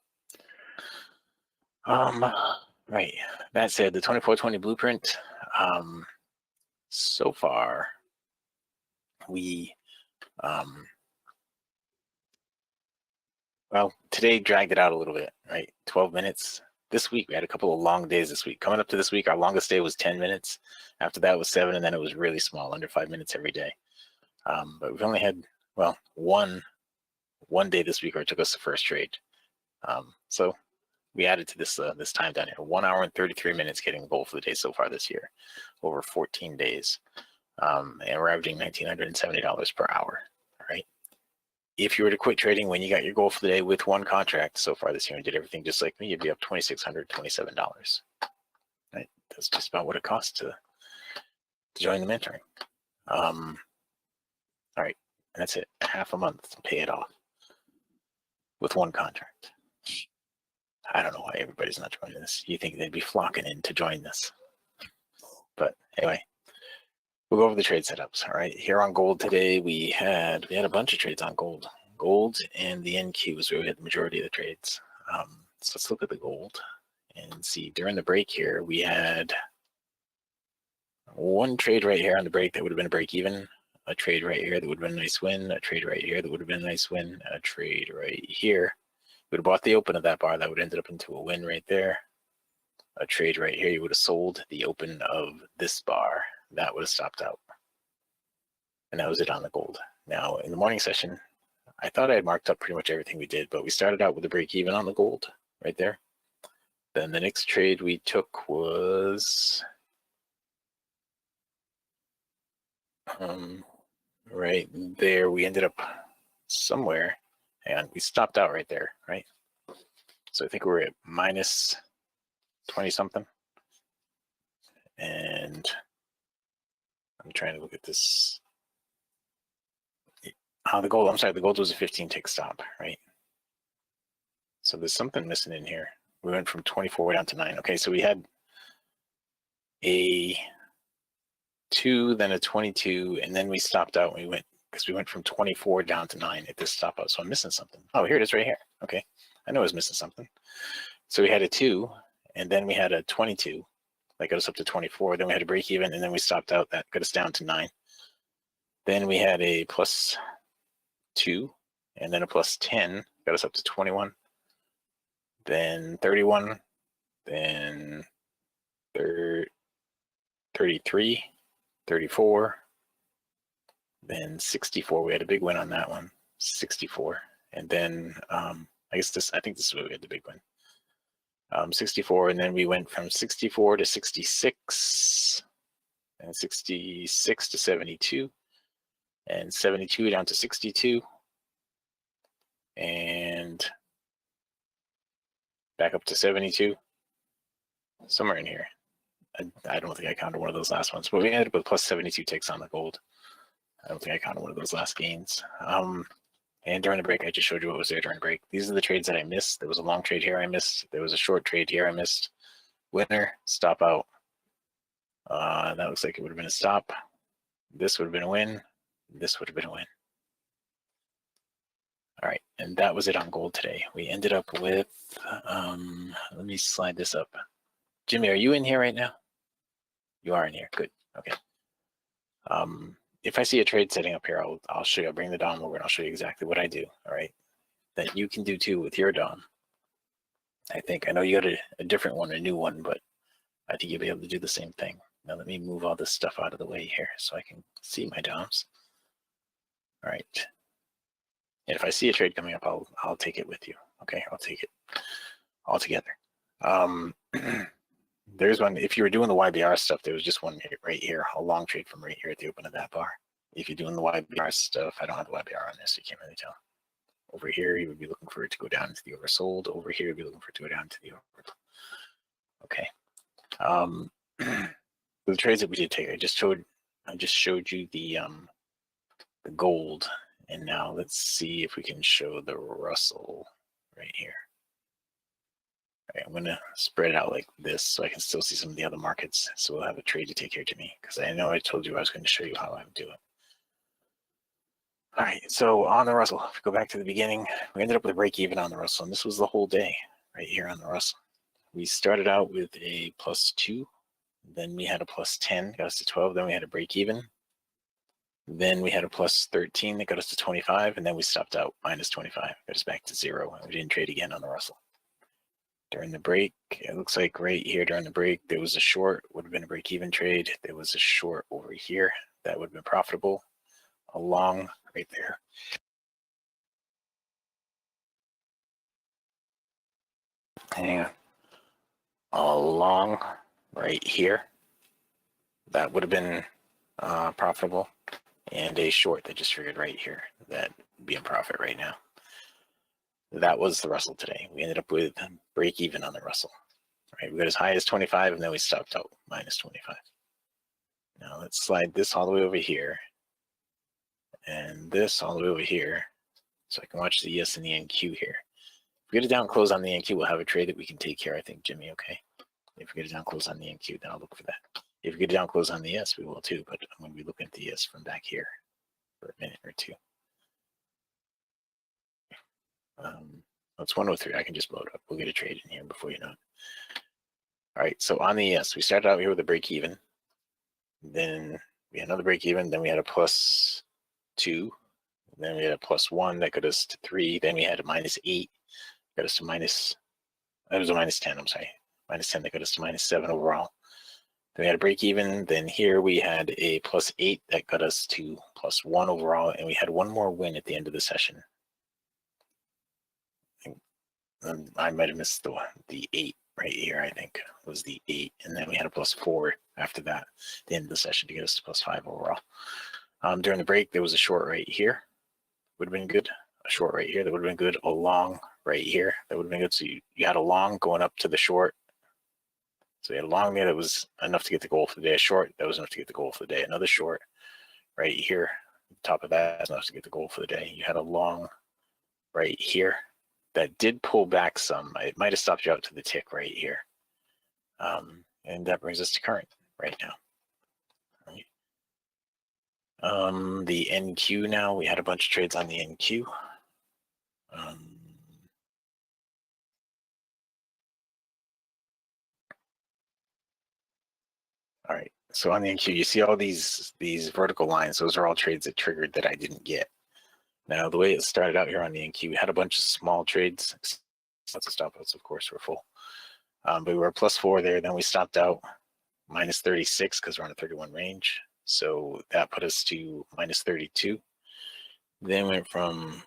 Right. That said, the 24/20 blueprint, so far, we, well, today dragged it out a little bit, right? 12 minutes. This week, we had a couple of long days this week. Coming up to this week, our longest day was 10 minutes. After that was 7, and then it was really small, under 5 minutes every day. But we've only had, well, one day this week where it took us the first trade. So we added to this this time down here, 1 hour and 33 minutes getting the goal for the day so far this year, over 14 days. And we're averaging $1,970 per hour, all right? If you were to quit trading when you got your goal for the day with 1 contract so far this year and did everything just like me, you'd be up $2,627, right? That's just about what it costs to join the mentoring. All right, and that's it, half a month to pay it off with 1 contract. I don't know why everybody's not joining this. You think they'd be flocking in to join this. But anyway, we'll go over the trade setups. All right, here on gold today, we had a bunch of trades on gold. Gold and the NQ is where we had the majority of the trades. So let's look at the gold and see. During the break here, we had 1 trade right here on the break that would have been a break even, a trade right here that would have been a nice win, a trade right here that would have been a nice win, a trade right here. We would have bought the open of that bar, that would have ended up into a win right there. A trade right here, you would have sold the open of this bar, that would have stopped out. And that was it on the gold. Now in the morning session, I thought I had marked up pretty much everything we did, but we started out with a break even on the gold right there. Then the next trade we took was right there. We ended up somewhere, and we stopped out right there, right? So I think we were at minus 20 something. And I'm trying to look at this. The gold, I'm sorry, the gold was a 15 tick stop, right? So there's something missing in here. We went from 24 down to 9. Okay, so we had a 2, then a 22, and then we stopped out. We went, because we went from 24 down to 9 at this stop out. So I'm missing something. Oh, here it is right here. Okay, I know I was missing something. So we had a 2, and then we had a 22. That got us up to 24. Then we had a break even, and then we stopped out. That got us down to 9. Then we had a plus 2, and then a plus 10, got us up to 21. Then 31, then 33, 34, then 64. We had a big win on that one, 64. And then I think this is where we had the big win. 64, and then we went from 64 to 66, and 66 to 72, and 72 down to 62, and back up to 72, somewhere in here. I don't think I counted one of those last ones, but we ended up with plus 72 ticks on the gold. I don't think I counted one of those last gains. And during the break, I just showed you what was there during the break. These are the trades that I missed. There was a long trade here I missed. There was a short trade here I missed. Winner, stop out. That looks like it would have been a stop. This would have been a win. This would have been a win. All right, and that was it on gold today. We ended up with, let me slide this up. Jimmy, are you in here right now? You are in here, good, okay. If I see a trade setting up here, I'll show you, I'll bring the DOM over and I'll show you exactly what I do, all right? That you can do too with your DOM. I know you got a different one, a new one, but I think you'll be able to do the same thing. Now let me move all this stuff out of the way here so I can see my DOMs. All right. And if I see a trade coming up, I'll take it with you. Okay, I'll take it all together. There's one, if you were doing the YBR stuff, there was just one right here, a long trade from right here at the open of that bar. If you're doing the YBR stuff, I don't have the YBR on this, so you can't really tell. Over here, you would be looking for it to go down to the oversold. Over here, you'd be looking for it to go down to the over. Okay. The trades that we did take, I just showed you the gold, and now let's see if we can show the Russell right here. All right, I'm gonna spread it out like this so I can still see some of the other markets. So we'll have a trade to take here, Jimmy, because I know I told you I was going to show you how I would do it. All right, so on the Russell, if we go back to the beginning, we ended up with a break even on the Russell, and this was the whole day right here on the Russell. We started out with a +2, then we had a +10, got us to 12, then we had a break even. Then we had a +13 that got us to 25, and then we stopped out -25, got us back to 0, and we didn't trade again on the Russell. During the break, it looks like right here during the break, there was a short, would have been a break-even trade. There was a short over here that would have been profitable. A long right there. Hang on. A long right here that would have been profitable, and a short that just triggered right here that would be in profit right now. That was the Russell today. We ended up with break even on the Russell. All right, we got as high as 25, and then we stopped out -25. Now let's slide this all the way over here, and this all the way over here, so I can watch the ES and the NQ here. If we get a down close on the NQ, we'll have a trade that we can take here, I think, Jimmy, okay? If we get a down close on the NQ, then I'll look for that. If we get a down close on the ES, we will too, but I'm going to be looking at the ES from back here for a minute or two. It's 103. I can just blow it up. We'll get a trade in here before you know it. All right, so on the ES, we started out here with a break even. Then we had another break even. Then we had a +2. Then we had a +1 that got us to 3. Then we had a -8, got us to that was a -10, I'm sorry. -10 that got us to -7 overall. Then we had a break even. Then here we had a +8 that got us to +1 overall. And we had one more win at the end of the session. I might have missed the 8 right here, I think was the 8. And then we had a +4 after that, at the end of the session to get us to +5 overall. During the break, there was a short right here. Would have been good. A short right here, that would have been good. A long right here, that would have been good. So you had a long going up to the short. So you had a long there that was enough to get the goal for the day. A short, that was enough to get the goal for the day. Another short right here, top of that is enough to get the goal for the day. You had a long right here that did pull back some. It might have stopped you out to the tick right here. And that brings us to current right now. All right. The NQ now, we had a bunch of trades on the NQ. All right, so on the NQ, you see all these vertical lines. Those are all trades that triggered that I didn't get. Now, the way it started out here on the NQ, we had a bunch of small trades. Lots of stop-outs, of course, were full. But we were +4 there. Then we stopped out -36 because we're on a 31 range. So that put us to -32. Then went from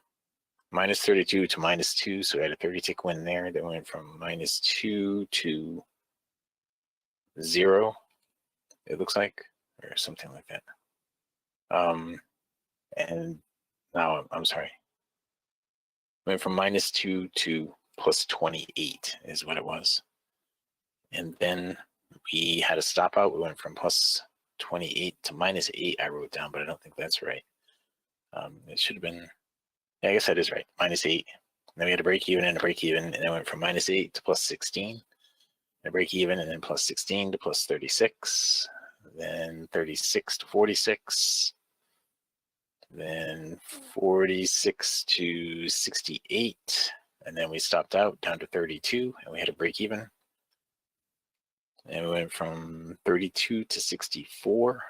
-32 to -2. So we had a 30 tick win there. Then went from -2 to 0, it looks like, or something like that. And now, I'm sorry, went from -2 to +28 is what it was. And then we had a stop out. We went from +28 to -8, I wrote down, but I don't think that's right. It should have been, yeah, I guess that is right, -8. And then we had a break even and a break even, and then went from -8 to +16, a break even, and then +16 to +36. then 36 to 46, then 46 to 68, and then we stopped out down to 32, and we had a break even. And we went from 32 to 64,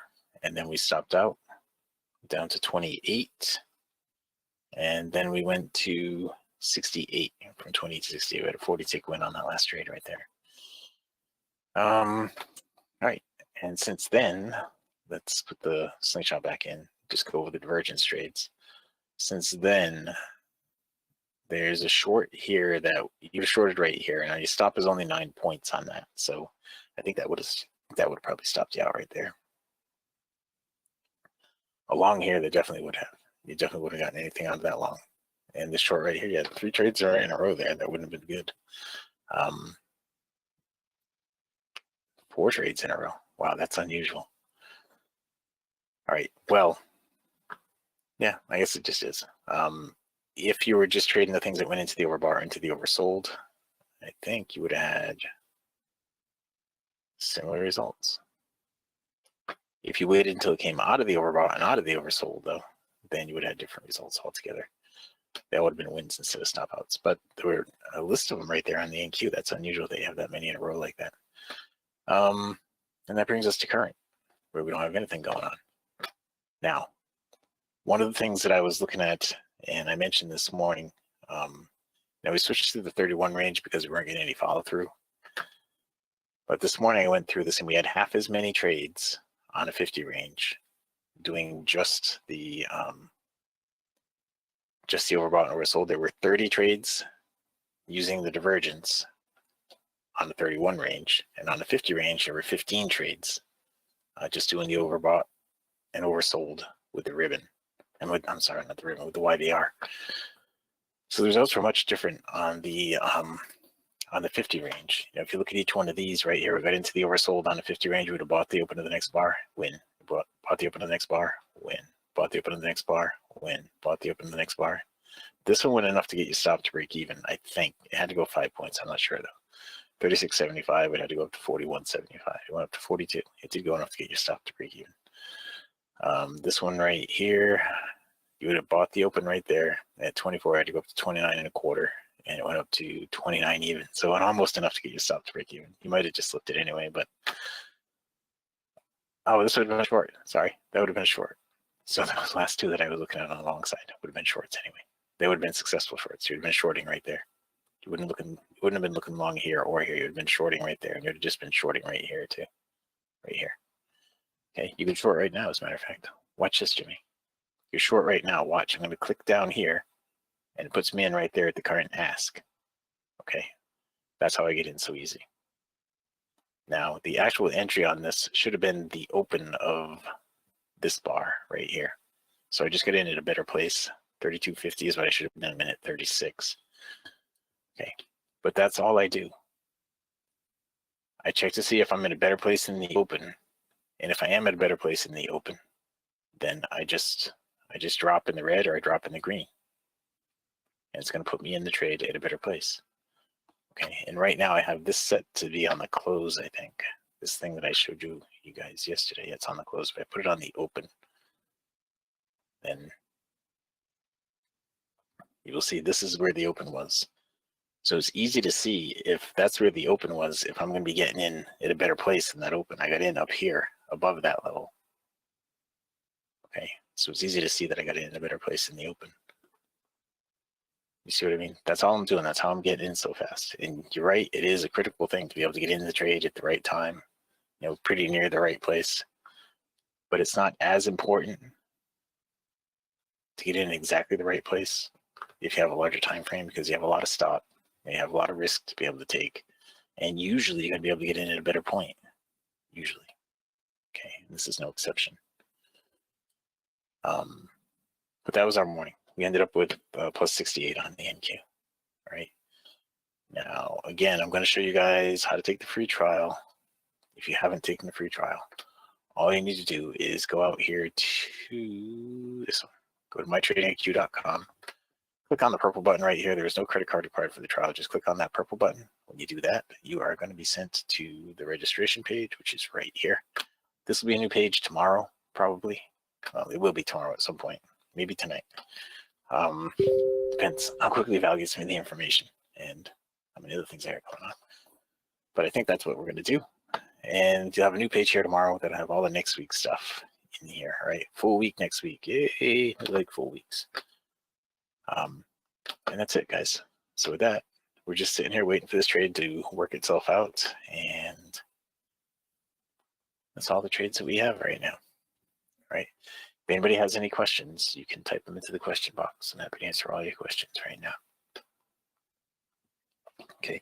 and then we stopped out down to 28, and then we went to 68. From 20 to 68, we had a 40 tick win on that last trade right there. All right, and since then, let's put the slingshot back in, just go over the divergence trades. Since then, there's a short here that you shorted right here. Now your stop is only 9 points on that, so I think that would have probably stopped you out right there. Along here, they definitely would have. You definitely would have gotten anything out of that long. And this short right here, you had 3 trades in a row there. That wouldn't have been good. 4 trades in a row. Wow, that's unusual. All right, well, yeah, I guess it just is. If you were just trading the things that went into the overbought into the oversold, I think you would have had similar results. If you waited until it came out of the overbought and out of the oversold, though, then you would have had different results altogether. That would have been wins instead of stop outs. But there were a list of them right there on the NQ. That's unusual that you have that many in a row like that. And that brings us to current, where we don't have anything going on. Now, one of the things that I was looking at, and I mentioned this morning, now we switched to the 31 range because we weren't getting any follow through. But this morning I went through this and we had half as many trades on a 50 range doing just the overbought and oversold. There were 30 trades using the divergence on the 31 range, and on the 50 range there were 15 trades just doing the overbought and oversold with the ribbon. And with, I'm sorry, not the ribbon, with the YBR. So the results were much different on the 50 range. You know, if you look at each one of these right here, we got into the oversold on the 50 range, we would have bought the open of the next bar, win. Bought the open of the next bar, win. Bought the open of the next bar, win. Bought the open of the next bar. This one went enough to get you stopped to break even. I think it had to go 5 points. I'm not sure though. 36.75. It had to go up to 41.75. It went up to 42. It did go enough to get you stopped to break even. This one right here, you would have bought the open right there at 24. I had to go up to 29.25, and it went up to 29 even. So it almost enough to get you stopped to break even. You might have just slipped it anyway, but oh, this would have been a short. Sorry, that would have been a short. So those last 2 that I was looking at on the long side would have been shorts anyway. They would have been successful shorts. You would have been shorting right there. You wouldn't have been looking long here or here. You would have been shorting right there. And you would have just been shorting right here too. Right here. Okay, you can short right now, as a matter of fact. Watch this, Jimmy. You're short right now. Watch. I'm going to click down here, and it puts me in right there at the current ask. Okay, that's how I get in so easy. Now, the actual entry on this should have been the open of this bar right here. So I just got in at a better place. 32.50 is what I should have done a minute 36. Okay, but that's all I do. I check to see if I'm in a better place in the open, and if I am at a better place in the open, then I just drop in the red or I drop in the green, and it's going to put me in the trade at a better place. Okay, and right now I have this set to be on the close. I think this thing that I showed you guys yesterday, it's on the close. But I put it on the open, then you will see this is where the open was. So it's easy to see if that's where the open was, if I'm going to be getting in at a better place than that open. I got in up here above that level. Okay, so it's easy to see that I got in a better place in the open. You see what I mean? That's all I'm doing. That's how I'm getting in so fast. And you're right, it is a critical thing to be able to get in the trade at the right time, you know, pretty near the right place. But it's not as important to get in exactly the right place if you have a larger time frame, because you have a lot of stop and you have a lot of risk to be able to take. And usually you're going to be able to get in at a better point. Usually. Okay, and this is no exception. But that was our morning. We ended up with plus 68 on the NQ. All right. Now, again, I'm going to show you guys how to take the free trial. If you haven't taken the free trial, all you need to do is go out here to this one. Go to mytradingiq.com. Click on the purple button right here. There is no credit card required for the trial. Just click on that purple button. When you do that, you are going to be sent to the registration page, which is right here. This will be a new page tomorrow, probably. Well, it will be tomorrow at some point, maybe tonight. Depends how quickly Val gives me the information and how many other things I got going on. But I think that's what we're going to do. And you'll have a new page here tomorrow that'll have all the next week's stuff in here, right? Full week next week. Yay, I like full weeks. And that's it, guys. So with that, we're just sitting here waiting for this trade to work itself out. And that's all the trades that we have right now, right? If anybody has any questions, you can type them into the question box. I'm happy to answer all your questions right now. Okay.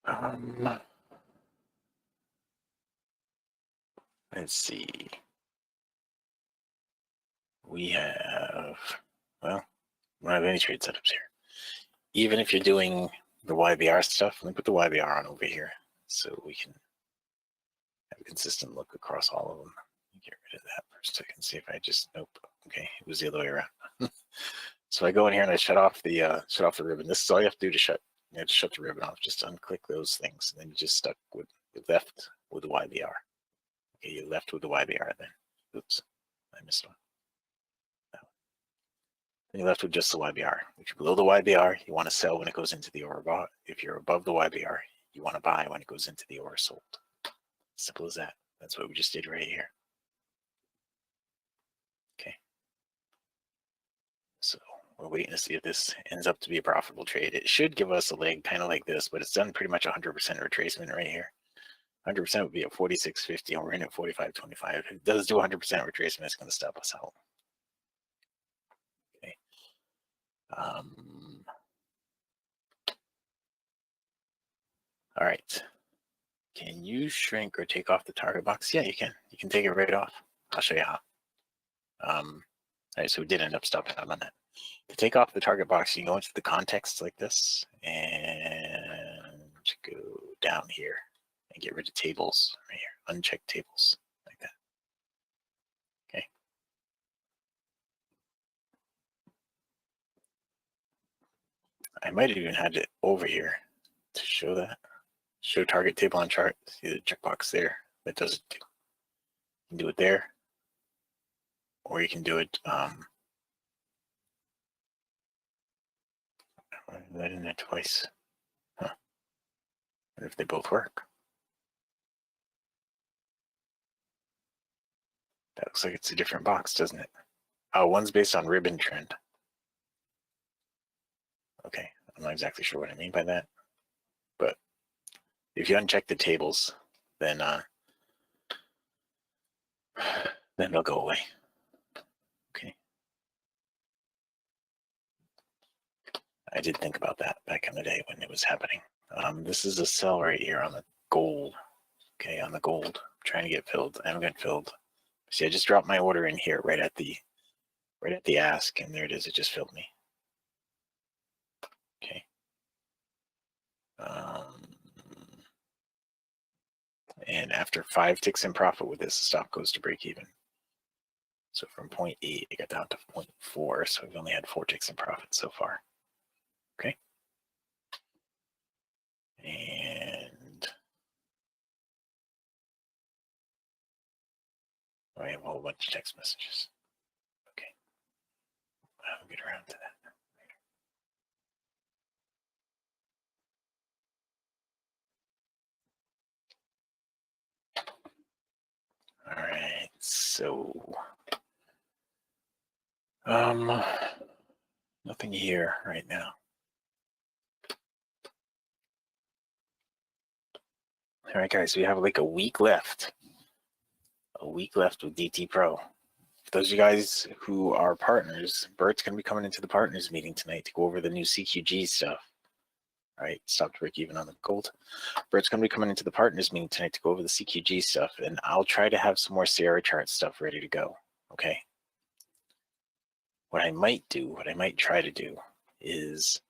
All right. Let's see. We have, well, we don't have any trade setups here. Even if you're doing the YBR stuff, let me put the YBR on over here so we can have a consistent look across all of them. Get rid of that for a second, see if I just, nope, okay, it was the other way around. So I go in here and I shut off the ribbon. This is all you have to do to shut the ribbon off. Just unclick those things, and then you just stuck with left with the YBR. Okay, you left with the YBR then. Oops, I missed one. Then you're left with just the YBR. If you're below the YBR, you want to sell when it goes into the order. If you're above the YBR, you want to buy when it goes into the order sold. Simple as that. That's what we just did right here. Okay. So we're waiting to see if this ends up to be a profitable trade. It should give us a leg kind of like this, but it's done pretty much 100% retracement right here. 100% would be at 46.50, and we're in at 45.25. If it does do 100% retracement, it's going to stop us out. Okay. All right. Can you shrink or take off the target box? Yeah, you can. You can take it right off. I'll show you how. All right, so we did end up stopping out on that. To take off the target box, you go into the context like this and go down here and get rid of tables right here. Uncheck tables like that. Okay. I might have even had it over here to show that. Show target table on chart. See the checkbox there. That does it too. You can do it there, or you can do it. That in there twice. Huh. And if they both work. That looks like it's a different box, doesn't it? Oh, one's based on ribbon trend. Okay, I'm not exactly sure what I mean by that, but if you uncheck the tables, then they'll go away. Okay. I did think about that back in the day when it was happening. This is a sell right here on the gold. Okay, on the gold. I'm trying to get filled. I haven't got filled. See, I just dropped my order in here right at the ask, and there it is. It just filled me. Okay. And after 5 ticks in profit with this, the stop goes to break even. So from 0.8, it got down to 0.4. So we've only had 4 ticks in profit so far. Okay. And I have a whole bunch of text messages. Okay. I'll get around to that. All right, so nothing here right now. All right, guys, we have like a week left. A week left with DT Pro. For those of you guys who are partners, Bert's going to be coming into the partners meeting tonight to go over the new CQG stuff. All right, stop to break even on the gold. Bert's going to be coming into the partners meeting tonight to go over the CQG stuff, and I'll try to have some more Sierra chart stuff ready to go. Okay. What I might try to do is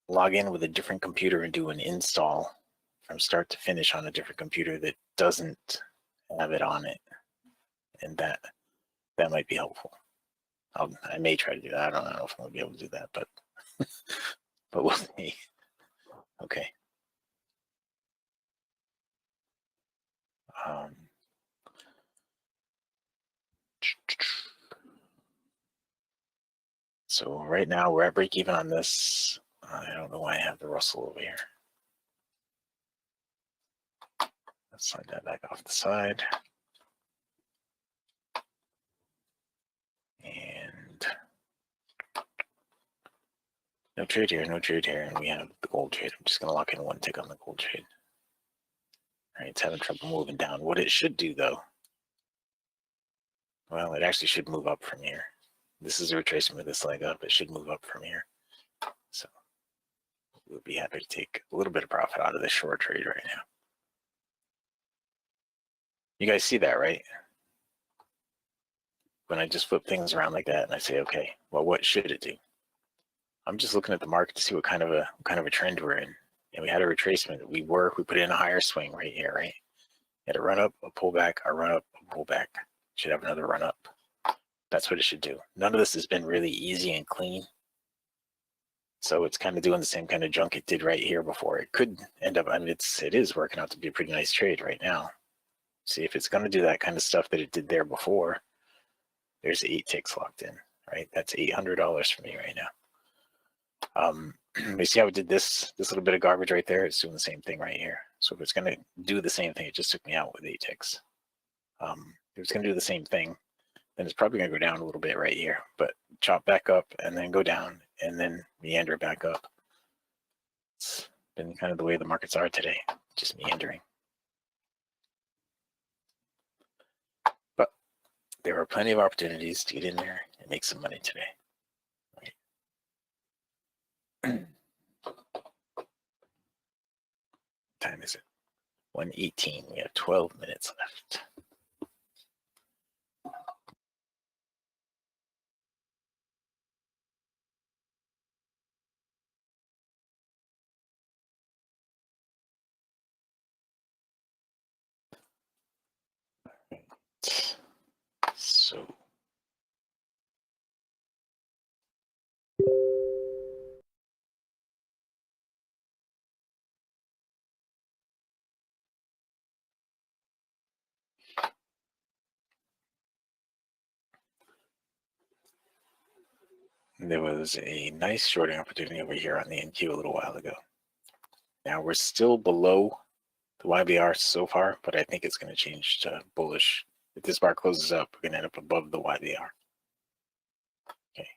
log in with a different computer and do an install from start to finish on a different computer that doesn't have it on it. and that might be helpful. I may try to do that. I don't know if I'm gonna be able to do that, but but we'll see. Okay. So right now we're at break even on this. I don't know why I have the Russell over here. Let's slide that back off the side. And no trade here, no trade here. And we have the gold trade. I'm just going to lock in one tick on the gold trade. All right, it's having trouble moving down. What it should do, though, well, it actually should move up from here. This is a retracement with this leg up. It should move up from here. So we'll be happy to take a little bit of profit out of this short trade right now. You guys see that, right? When I just flip things around like that and I say, okay, well, what should it do? I'm just looking at the market to see what kind of a trend we're in. And we had a retracement. We put in a higher swing right here, right? Had a run up, a pullback, a run up, a pullback. Should have another run up. That's what it should do. None of this has been really easy and clean. So it's kind of doing the same kind of junk it did right here before. It could end up, I mean, it is working out to be a pretty nice trade right now. See if it's going to do that kind of stuff that it did there before. There's 8 ticks locked in, right? That's $800 for me right now. You see how it did this little bit of garbage right there? It's doing the same thing right here. So if it's going to do the same thing, it just took me out with 8 ticks. If it's going to do the same thing, then it's probably going to go down a little bit right here, but chop back up and then go down and then meander back up. It's been kind of the way the markets are today, just meandering. But there are plenty of opportunities to get in there and make some money today. Time is it? 1:18. We have 12 minutes left. So there was a nice shorting opportunity over here on the NQ a little while ago. Now we're still below the YBR so far, but I think it's going to change to bullish. If this bar closes up, we're going to end up above the YBR. Okay.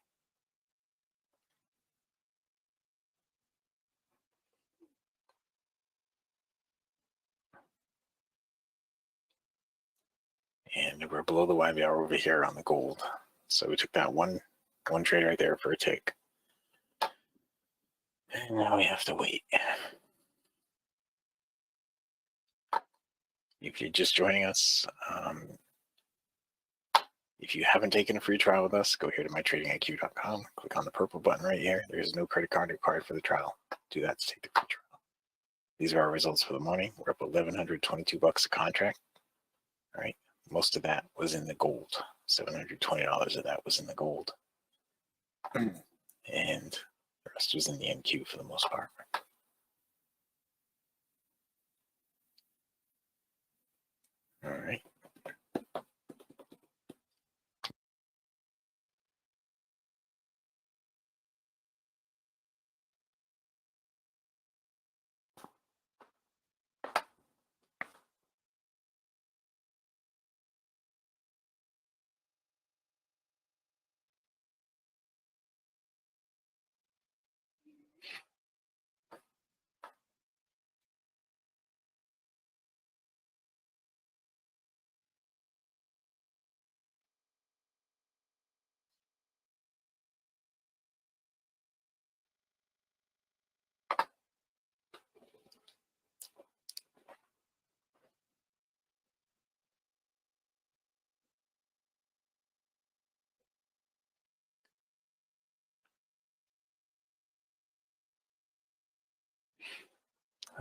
And we're below the YBR over here on the gold. So we took that one trade right there for a tick. And now we have to wait. If you're just joining us, if you haven't taken a free trial with us, go here to mytradingiq.com, click on the purple button right here. There's no credit card required for the trial. Do that to take the free trial. These are our results for the morning. We're up $1,122 a contract. All right. Most of that was in the gold. $720 of that was in the gold. And the rest was in the NQ for the most part. All right.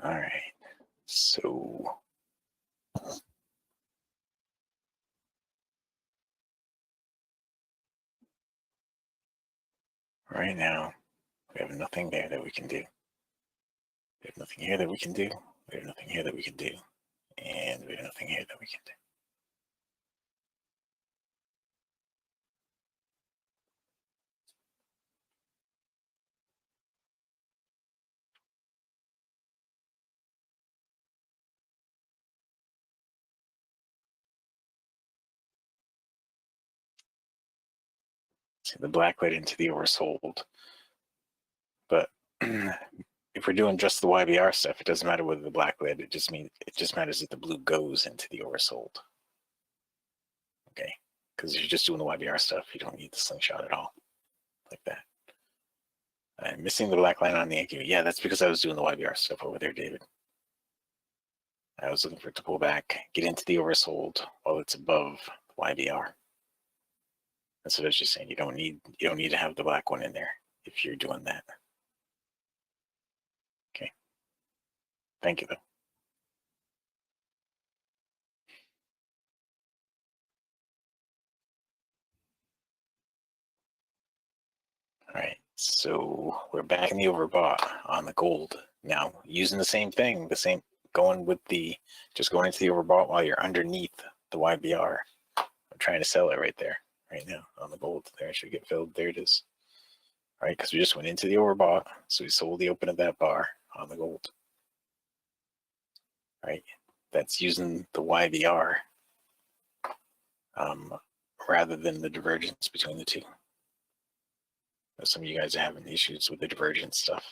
All right. So Right now, we have nothing there that we can do. We have nothing here that we can do. We have nothing here that we can do. And we have nothing here that we can do. See, the black led into the oversold. But if we're doing just the YBR stuff, it doesn't matter whether the black led, it just matters that the blue goes into the oversold. Okay. Because if you're just doing the YBR stuff, you don't need the slingshot at all. Like that. I'm missing the black line on the AQ. Yeah, that's because I was doing the YBR stuff over there, David. I was looking for it to pull back, get into the oversold while it's above the YBR. That's what I was just saying. You don't need to have the black one in there if you're doing that. Okay. Thank you though. All right, so we're back in the overbought on the gold now, using the same thing, going into the overbought while you're underneath the YBR. I'm trying to sell it right there, right now on the gold. There, it should get filled. There it is. All right, because we just went into the overbought, so we sold the open of that bar on the gold. All right, that's using the YBR rather than the divergence between the two. Some of you guys are having issues with the divergence stuff,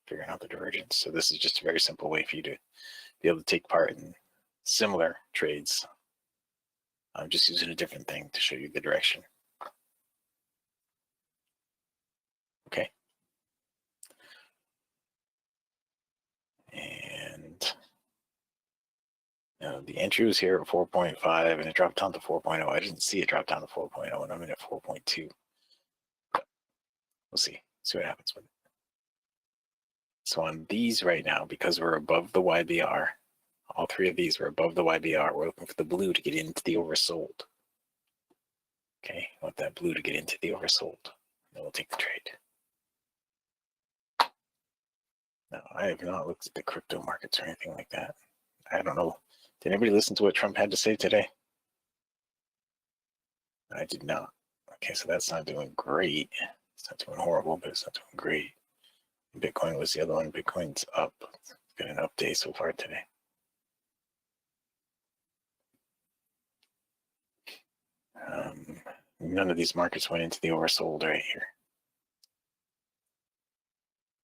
figuring out the divergence. So this is just a very simple way for you to be able to take part in similar trades. I'm just using a different thing to show you the direction. Okay. And the entry was here at 4.5 and it dropped down to 4.0. I didn't see it drop down to 4.0 and I'm in at 4.2. We'll see what happens with it. So on these right now, because we're above the YBR, all three of these were above the YBR. We're looking for the blue to get into the oversold. Okay, I want that blue to get into the oversold. Then we'll take the trade. No, I have not looked at the crypto markets or anything like that. I don't know. Did anybody listen to what Trump had to say today? I did not. Okay, so that's not doing great. It's not doing horrible, but it's not doing great. Bitcoin was the other one. Bitcoin's up. It's been an up day so far today. None of these markets went into the oversold right here.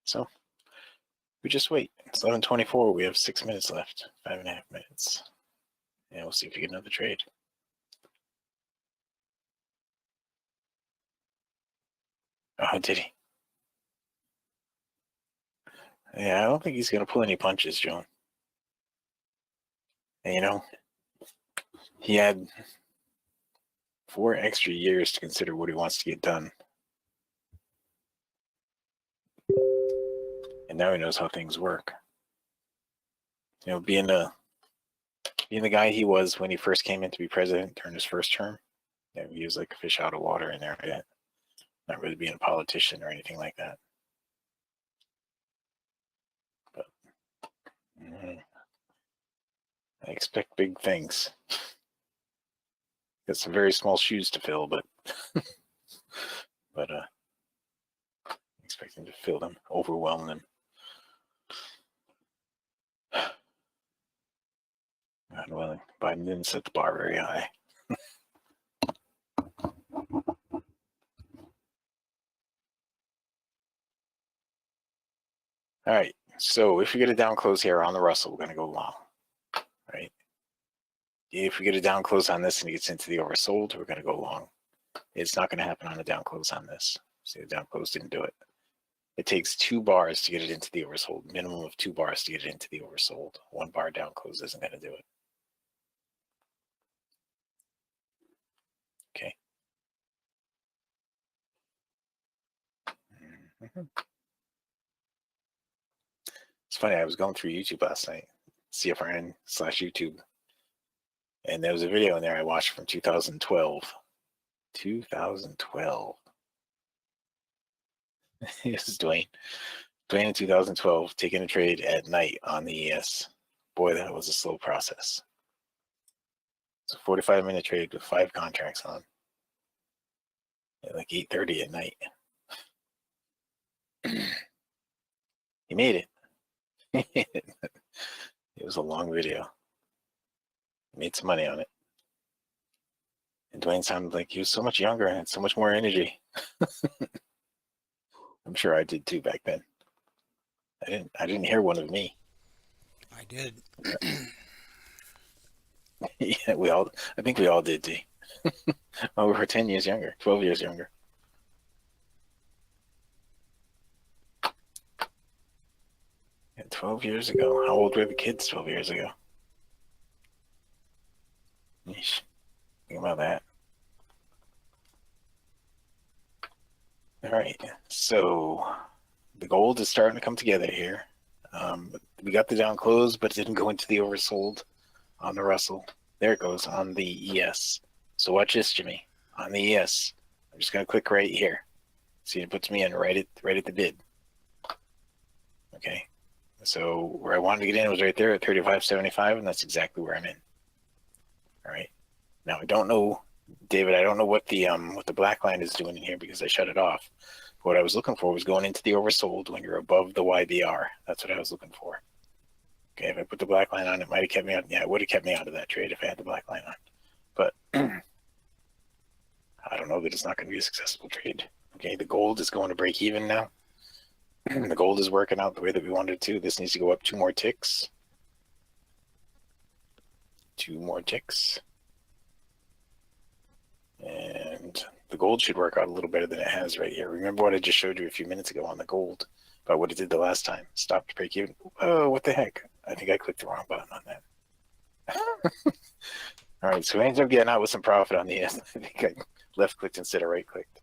So we just wait. It's 11:24. We have 6 minutes left, 5.5 minutes. And we'll see if we get another trade. Oh, did he? Yeah, I don't think he's going to pull any punches, Joan. And, he had 4 extra years to consider what he wants to get done. And now he knows how things work. Being the guy he was when he first came in to be president during his first term, he was like a fish out of water in there, right? Not really being a politician or anything like that. But I expect big things. Got some very small shoes to fill, but expecting to fill them, overwhelm them. God willing, Biden didn't set the bar very high. All right, so if we get a down close here on the Russell, we're going to go long, right? If we get a down close on this and it gets into the oversold, we're going to go long. It's not going to happen on a down close on this. See, the down close didn't do it. It takes 2 bars to get it into the oversold, minimum of 2 bars to get it into the oversold. 1 bar down close isn't going to do it. Okay. It's funny, I was going through YouTube last night, CFRN/YouTube, and there was a video in there I watched from 2012. 2012. This is Dwayne. Dwayne in 2012, taking a trade at night on the ES. Boy, that was a slow process. It's a 45-minute trade with 5 contracts on at like 8:30 at night. He made it. It was a long video. Made some money on it. And Dwayne sounded like he was so much younger and had so much more energy. I'm sure I did too back then. I didn't hear one of me. I did. Yeah, I think we all did, D. Oh, we were 10 years younger, 12 years younger. Yeah, 12 years ago. How old were the kids 12 years ago? Yeesh. Think about that. All right, so the gold is starting to come together here. We got the down close, but it didn't go into the oversold on the Russell. There it goes on the ES. So watch this, Jimmy. On the ES, I'm just going to click right here. See, it puts me in right at the bid. Okay, so where I wanted to get in was right there at 35.75, and that's exactly where I'm in. All right. Now I don't know, David. I don't know what the black line is doing in here because I shut it off. But what I was looking for was going into the oversold when you're above the YBR. That's what I was looking for. Okay, if I put the black line on, it might have kept me out. Yeah, it would have kept me out of that trade if I had the black line on. But I don't know that it's not going to be a successful trade. Okay, the gold is going to break even now. The gold is working out the way that we wanted it to. This needs to go up 2 more ticks. 2 more ticks. And the gold should work out a little better than it has right here. Remember what I just showed you a few minutes ago on the gold about what it did the last time. Stopped to break even. Oh, what the heck? I think I clicked the wrong button on that. All right, so I ended up getting out with some profit on the ES. I think I left clicked instead of right clicked.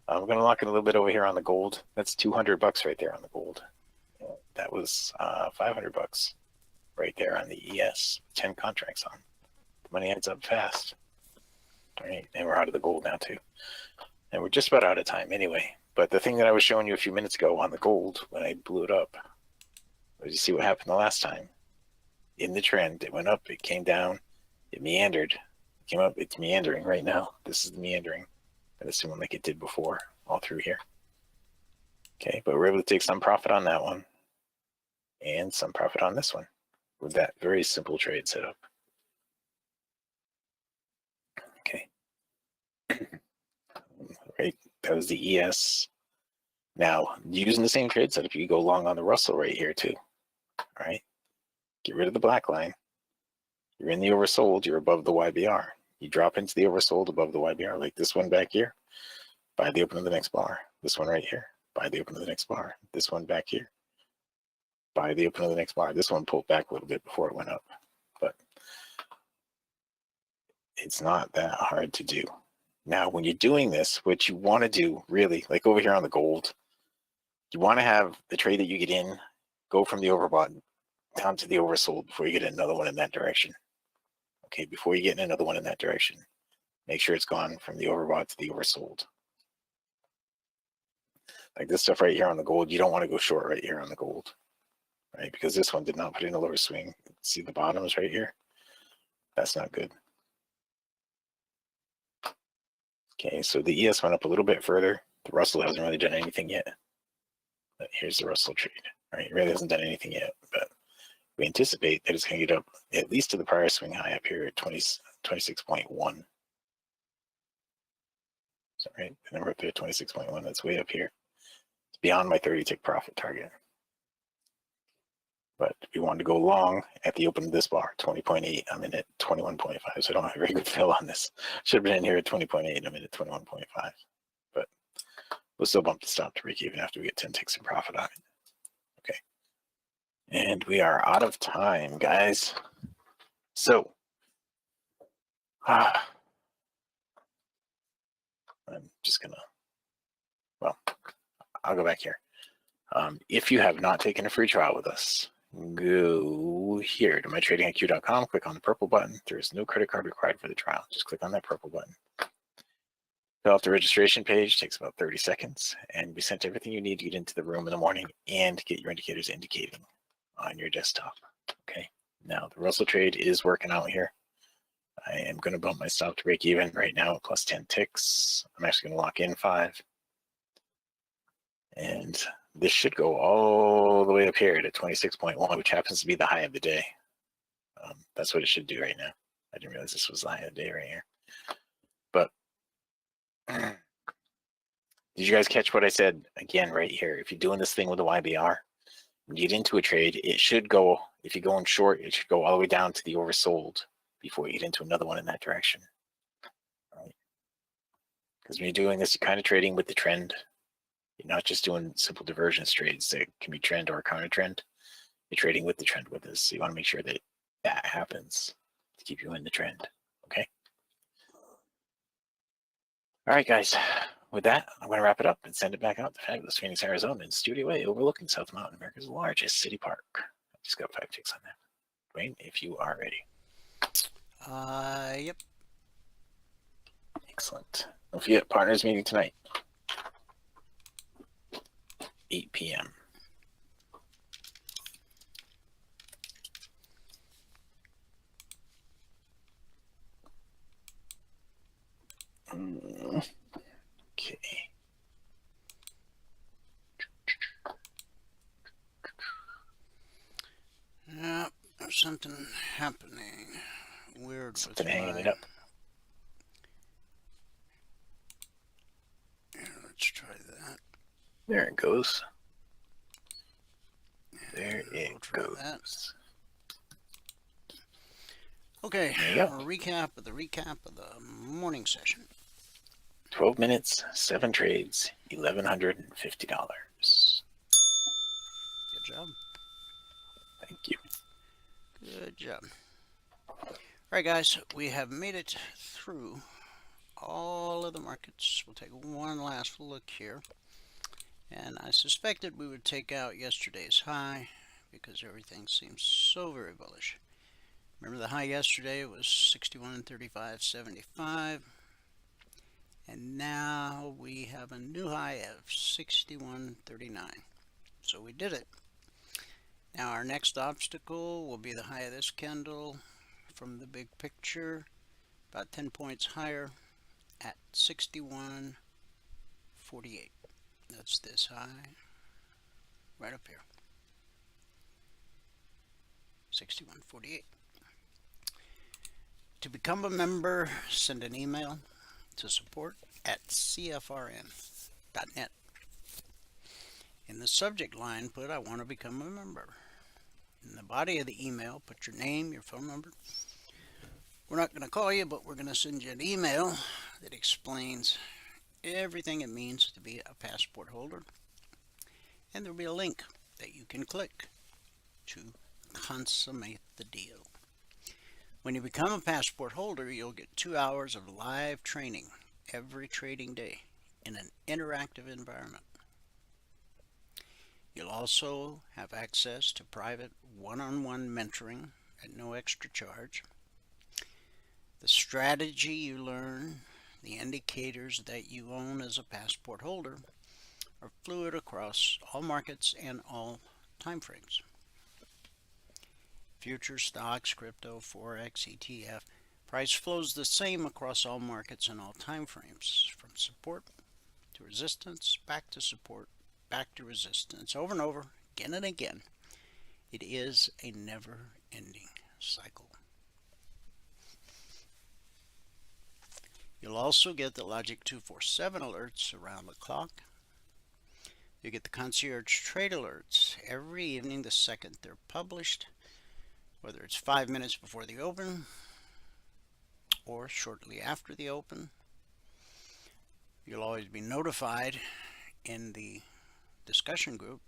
I'm going to lock in a little bit over here on the gold. That's $200 right there on the gold. That was $500 right there on the ES. 10 contracts on. The money adds up fast. All right, and we're out of the gold now too. And we're just about out of time anyway. But the thing that I was showing you a few minutes ago on the gold when I blew it up, was you see what happened the last time? In the trend, it went up, it came down, it meandered, it came up, it's meandering right now. This is the meandering. And assuming like it did before, all through here. Okay, but we're able to take some profit on that one and some profit on this one with that very simple trade setup. Okay. Right, that was the ES. Now, using the same trade setup, you go long on the Russell right here too. All right, get rid of the black line. You're in the oversold, you're above the YBR. You drop into the oversold above the YBR, like this one back here, buy the open of the next bar. This one right here, buy the open of the next bar. This one back here, buy the open of the next bar. This one pulled back a little bit before it went up, but it's not that hard to do. Now, when you're doing this, what you want to do really, like over here on the gold, you want to have the trade that you get in go from the overbought down to the oversold before you get another one in that direction. Okay, before you get another one in that direction, make sure it's gone from the overbought to the oversold. Like this stuff right here on the gold, you don't want to go short right here on the gold, right? Because this one did not put in a lower swing. See the bottoms right here? That's not good. Okay, so the ES went up a little bit further. The Russell hasn't really done anything yet. But here's the Russell trade. All right, it really hasn't done anything yet, but we anticipate that it's going to get up at least to the prior swing high up here at 26.1. So, right, the number up there, 26.1, that's way up here. It's beyond my 30-tick profit target. But we wanted to go long at the open of this bar, 20.8. I'm in at 21.5, so I don't have a very good fill on this. Should have been in here at 20.8. I'm in at 21.5. But we'll still bump the stop to break even after we get 10 ticks in profit on it. Okay. And we are out of time, guys. So, I'm just going to, well, I'll go back here. If you have not taken a free trial with us, go here to mytradingiq.com, click on the purple button. There is no credit card required for the trial. Just click on that purple button. Fill out the registration page, takes about 30 seconds, and we sent everything you need to get into the room in the morning and get your indicators indicating on your desktop. Okay, now the Russell trade is working out here. I am going to bump my stop to break even right now at plus 10 ticks. I'm actually going to lock in 5. And this should go all the way up here to 26.1, which happens to be the high of the day. That's what it should do right now. I didn't realize this was the high of the day right here. But did you guys catch what I said again right here? If you're doing this thing with the YBR, when you get into a trade, it should go, if you're going short, it should go all the way down to the oversold before you get into another one in that direction. Right? Because when you're doing this, you're kind of trading with the trend. You're not just doing simple divergence trades that can be trend or counter trend. You're trading with the trend with this. So you want to make sure that that happens to keep you in the trend. Okay. All right, guys. With that, I'm going to wrap it up and send it back out to fabulous Phoenix, Arizona, in Studio A, overlooking South Mountain, America's largest city park. I just got 5 ticks on that. Dwayne, if you are ready. Yep. Excellent. Don't forget, partners meeting tonight, 8 p.m. Okay. Yep. There's something happening. Weird. Something hanging it up. Yeah, let's try that. There it goes. There it goes. That. Okay, a recap of the morning session. 12 minutes, 7 trades, $1,150. Good job. Thank you. Good job. All right, guys, we have made it through all of the markets. We'll take one last look here. And I suspected we would take out yesterday's high because everything seems so very bullish. Remember the high yesterday was 61.35.75. And now we have a new high of 61.39. So we did it. Now our next obstacle will be the high of this candle from the big picture, about 10 points higher at 61.48. That's this high right up here. 61.48. To become a member, send an email to support@cfrn.net. In the subject line, put "I want to become a member." In the body of the email, put your name, your phone number. We're not going to call you, but we're going to send you an email that explains everything it means to be a passport holder. And there'll be a link that you can click to consummate the deal. When you become a passport holder, you'll get 2 hours of live training every trading day in an interactive environment. You'll also have access to private one-on-one mentoring at no extra charge. The strategy you learn, the indicators that you own as a passport holder, are fluid across all markets and all time frames. Futures, stocks, crypto, Forex, ETF, price flows the same across all markets and all time frames, from support to resistance, back to support, back to resistance, over and over, again and again. It is a never-ending cycle. You'll also get the Logic 247 alerts around the clock. You get the concierge trade alerts every evening the second they're published, whether it's 5 minutes before the open or shortly after the open. You'll always be notified in the discussion group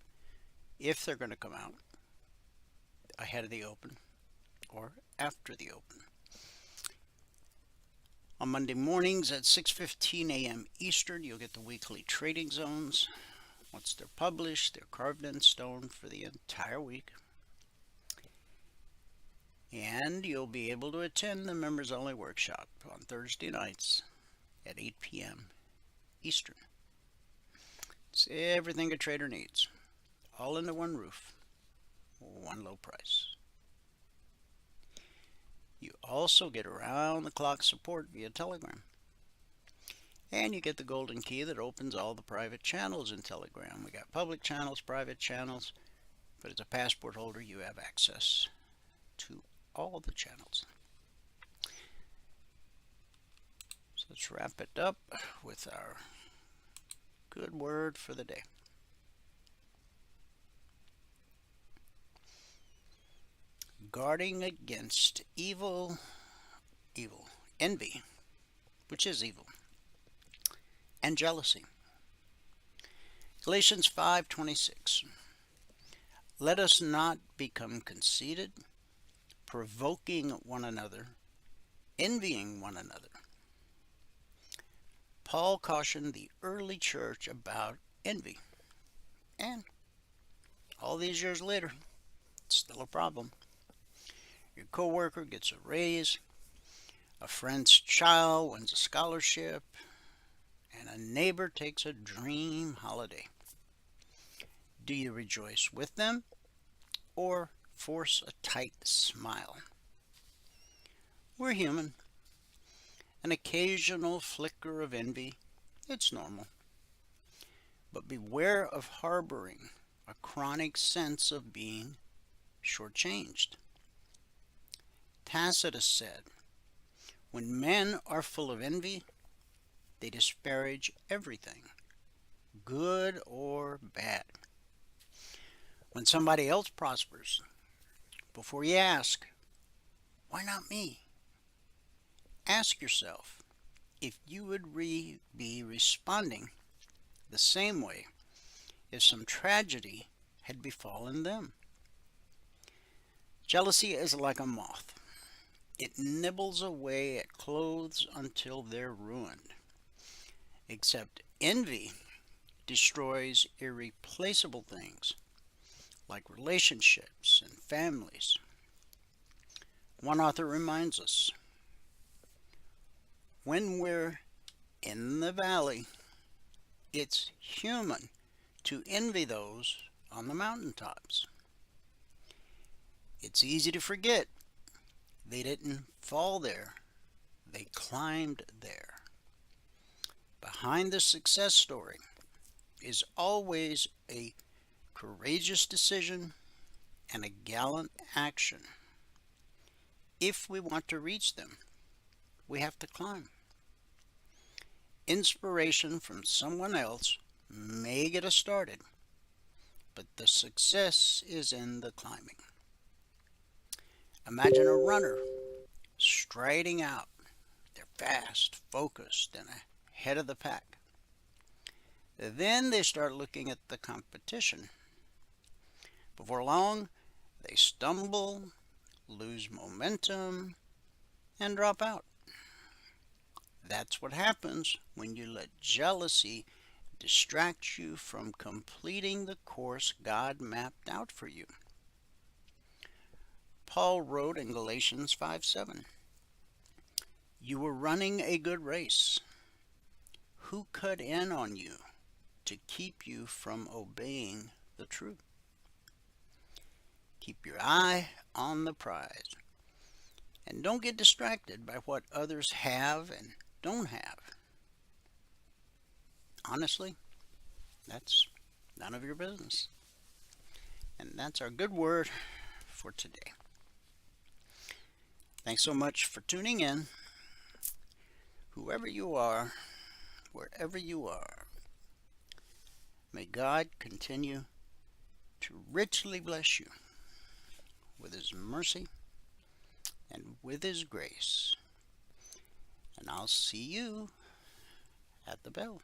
if they're going to come out ahead of the open or after the open. On Monday mornings at 6:15 a.m. Eastern, you'll get the weekly trading zones. Once they're published, they're carved in stone for the entire week. And you'll be able to attend the members only workshop on Thursday nights at 8 p.m. Eastern. It's everything a trader needs, all under one roof, one low price. You also get around-the-clock support via Telegram. And you get the golden key that opens all the private channels in Telegram. We got public channels, private channels, but as a passport holder, you have access to all the channels. So let's wrap it up with our good word for the day. Guarding against evil, envy, which is evil, and jealousy. Galatians 5:26. Let us not become conceited, provoking one another, envying one another. Paul cautioned the early church about envy. And all these years later, it's still a problem. Your coworker gets a raise, a friend's child wins a scholarship, and a neighbor takes a dream holiday. Do you rejoice with them or force a tight smile? We're human. An occasional flicker of envy, it's normal. But beware of harboring a chronic sense of being shortchanged. Tacitus said, when men are full of envy, they disparage everything, good or bad. When somebody else prospers, before you ask, why not me? Ask yourself if you would be responding the same way if some tragedy had befallen them. Jealousy is like a moth. It nibbles away at clothes until they're ruined. Except envy destroys irreplaceable things like relationships and families. One author reminds us, when we're in the valley, it's human to envy those on the mountaintops. It's easy to forget they didn't fall there, they climbed there. Behind the success story is always a courageous decision and a gallant action. If we want to reach them, we have to climb. Inspiration from someone else may get us started, but the success is in the climbing. Imagine a runner striding out. They're fast, focused, and ahead of the pack. Then they start looking at the competition. Before long, they stumble, lose momentum, and drop out. That's what happens when you let jealousy distract you from completing the course God mapped out for you. Paul wrote in Galatians 5:7, you were running a good race. Who cut in on you to keep you from obeying the truth? Keep your eye on the prize. And don't get distracted by what others have and don't have. Honestly, that's none of your business. And that's our good word for today. Thanks so much for tuning in. Whoever you are, wherever you are, may God continue to richly bless you with His mercy and with His grace. And I'll see you at the bell.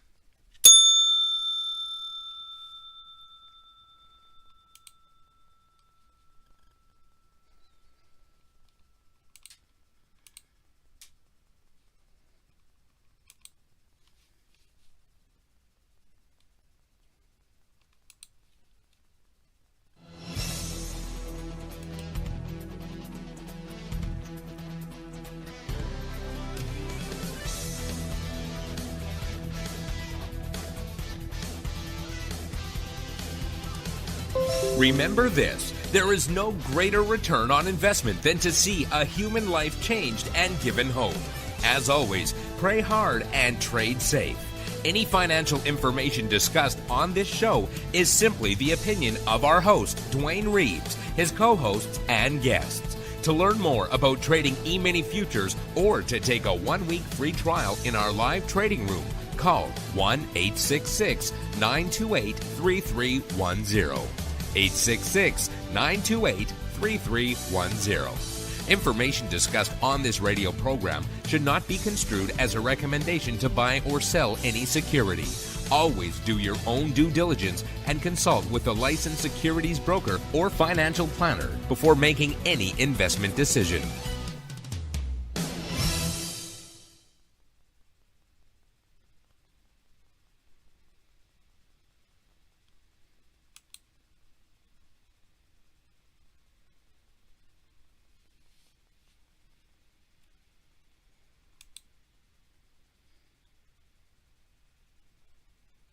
Remember this, there is no greater return on investment than to see a human life changed and given hope. As always, pray hard and trade safe. Any financial information discussed on this show is simply the opinion of our host, Dwayne Reeves, his co-hosts, and guests. To learn more about trading E-mini futures or to take a 1-week free trial in our live trading room, call 1-866-928-3310. 866-928-3310. Information discussed on this radio program should not be construed as a recommendation to buy or sell any security. Always do your own due diligence and consult with a licensed securities broker or financial planner before making any investment decision.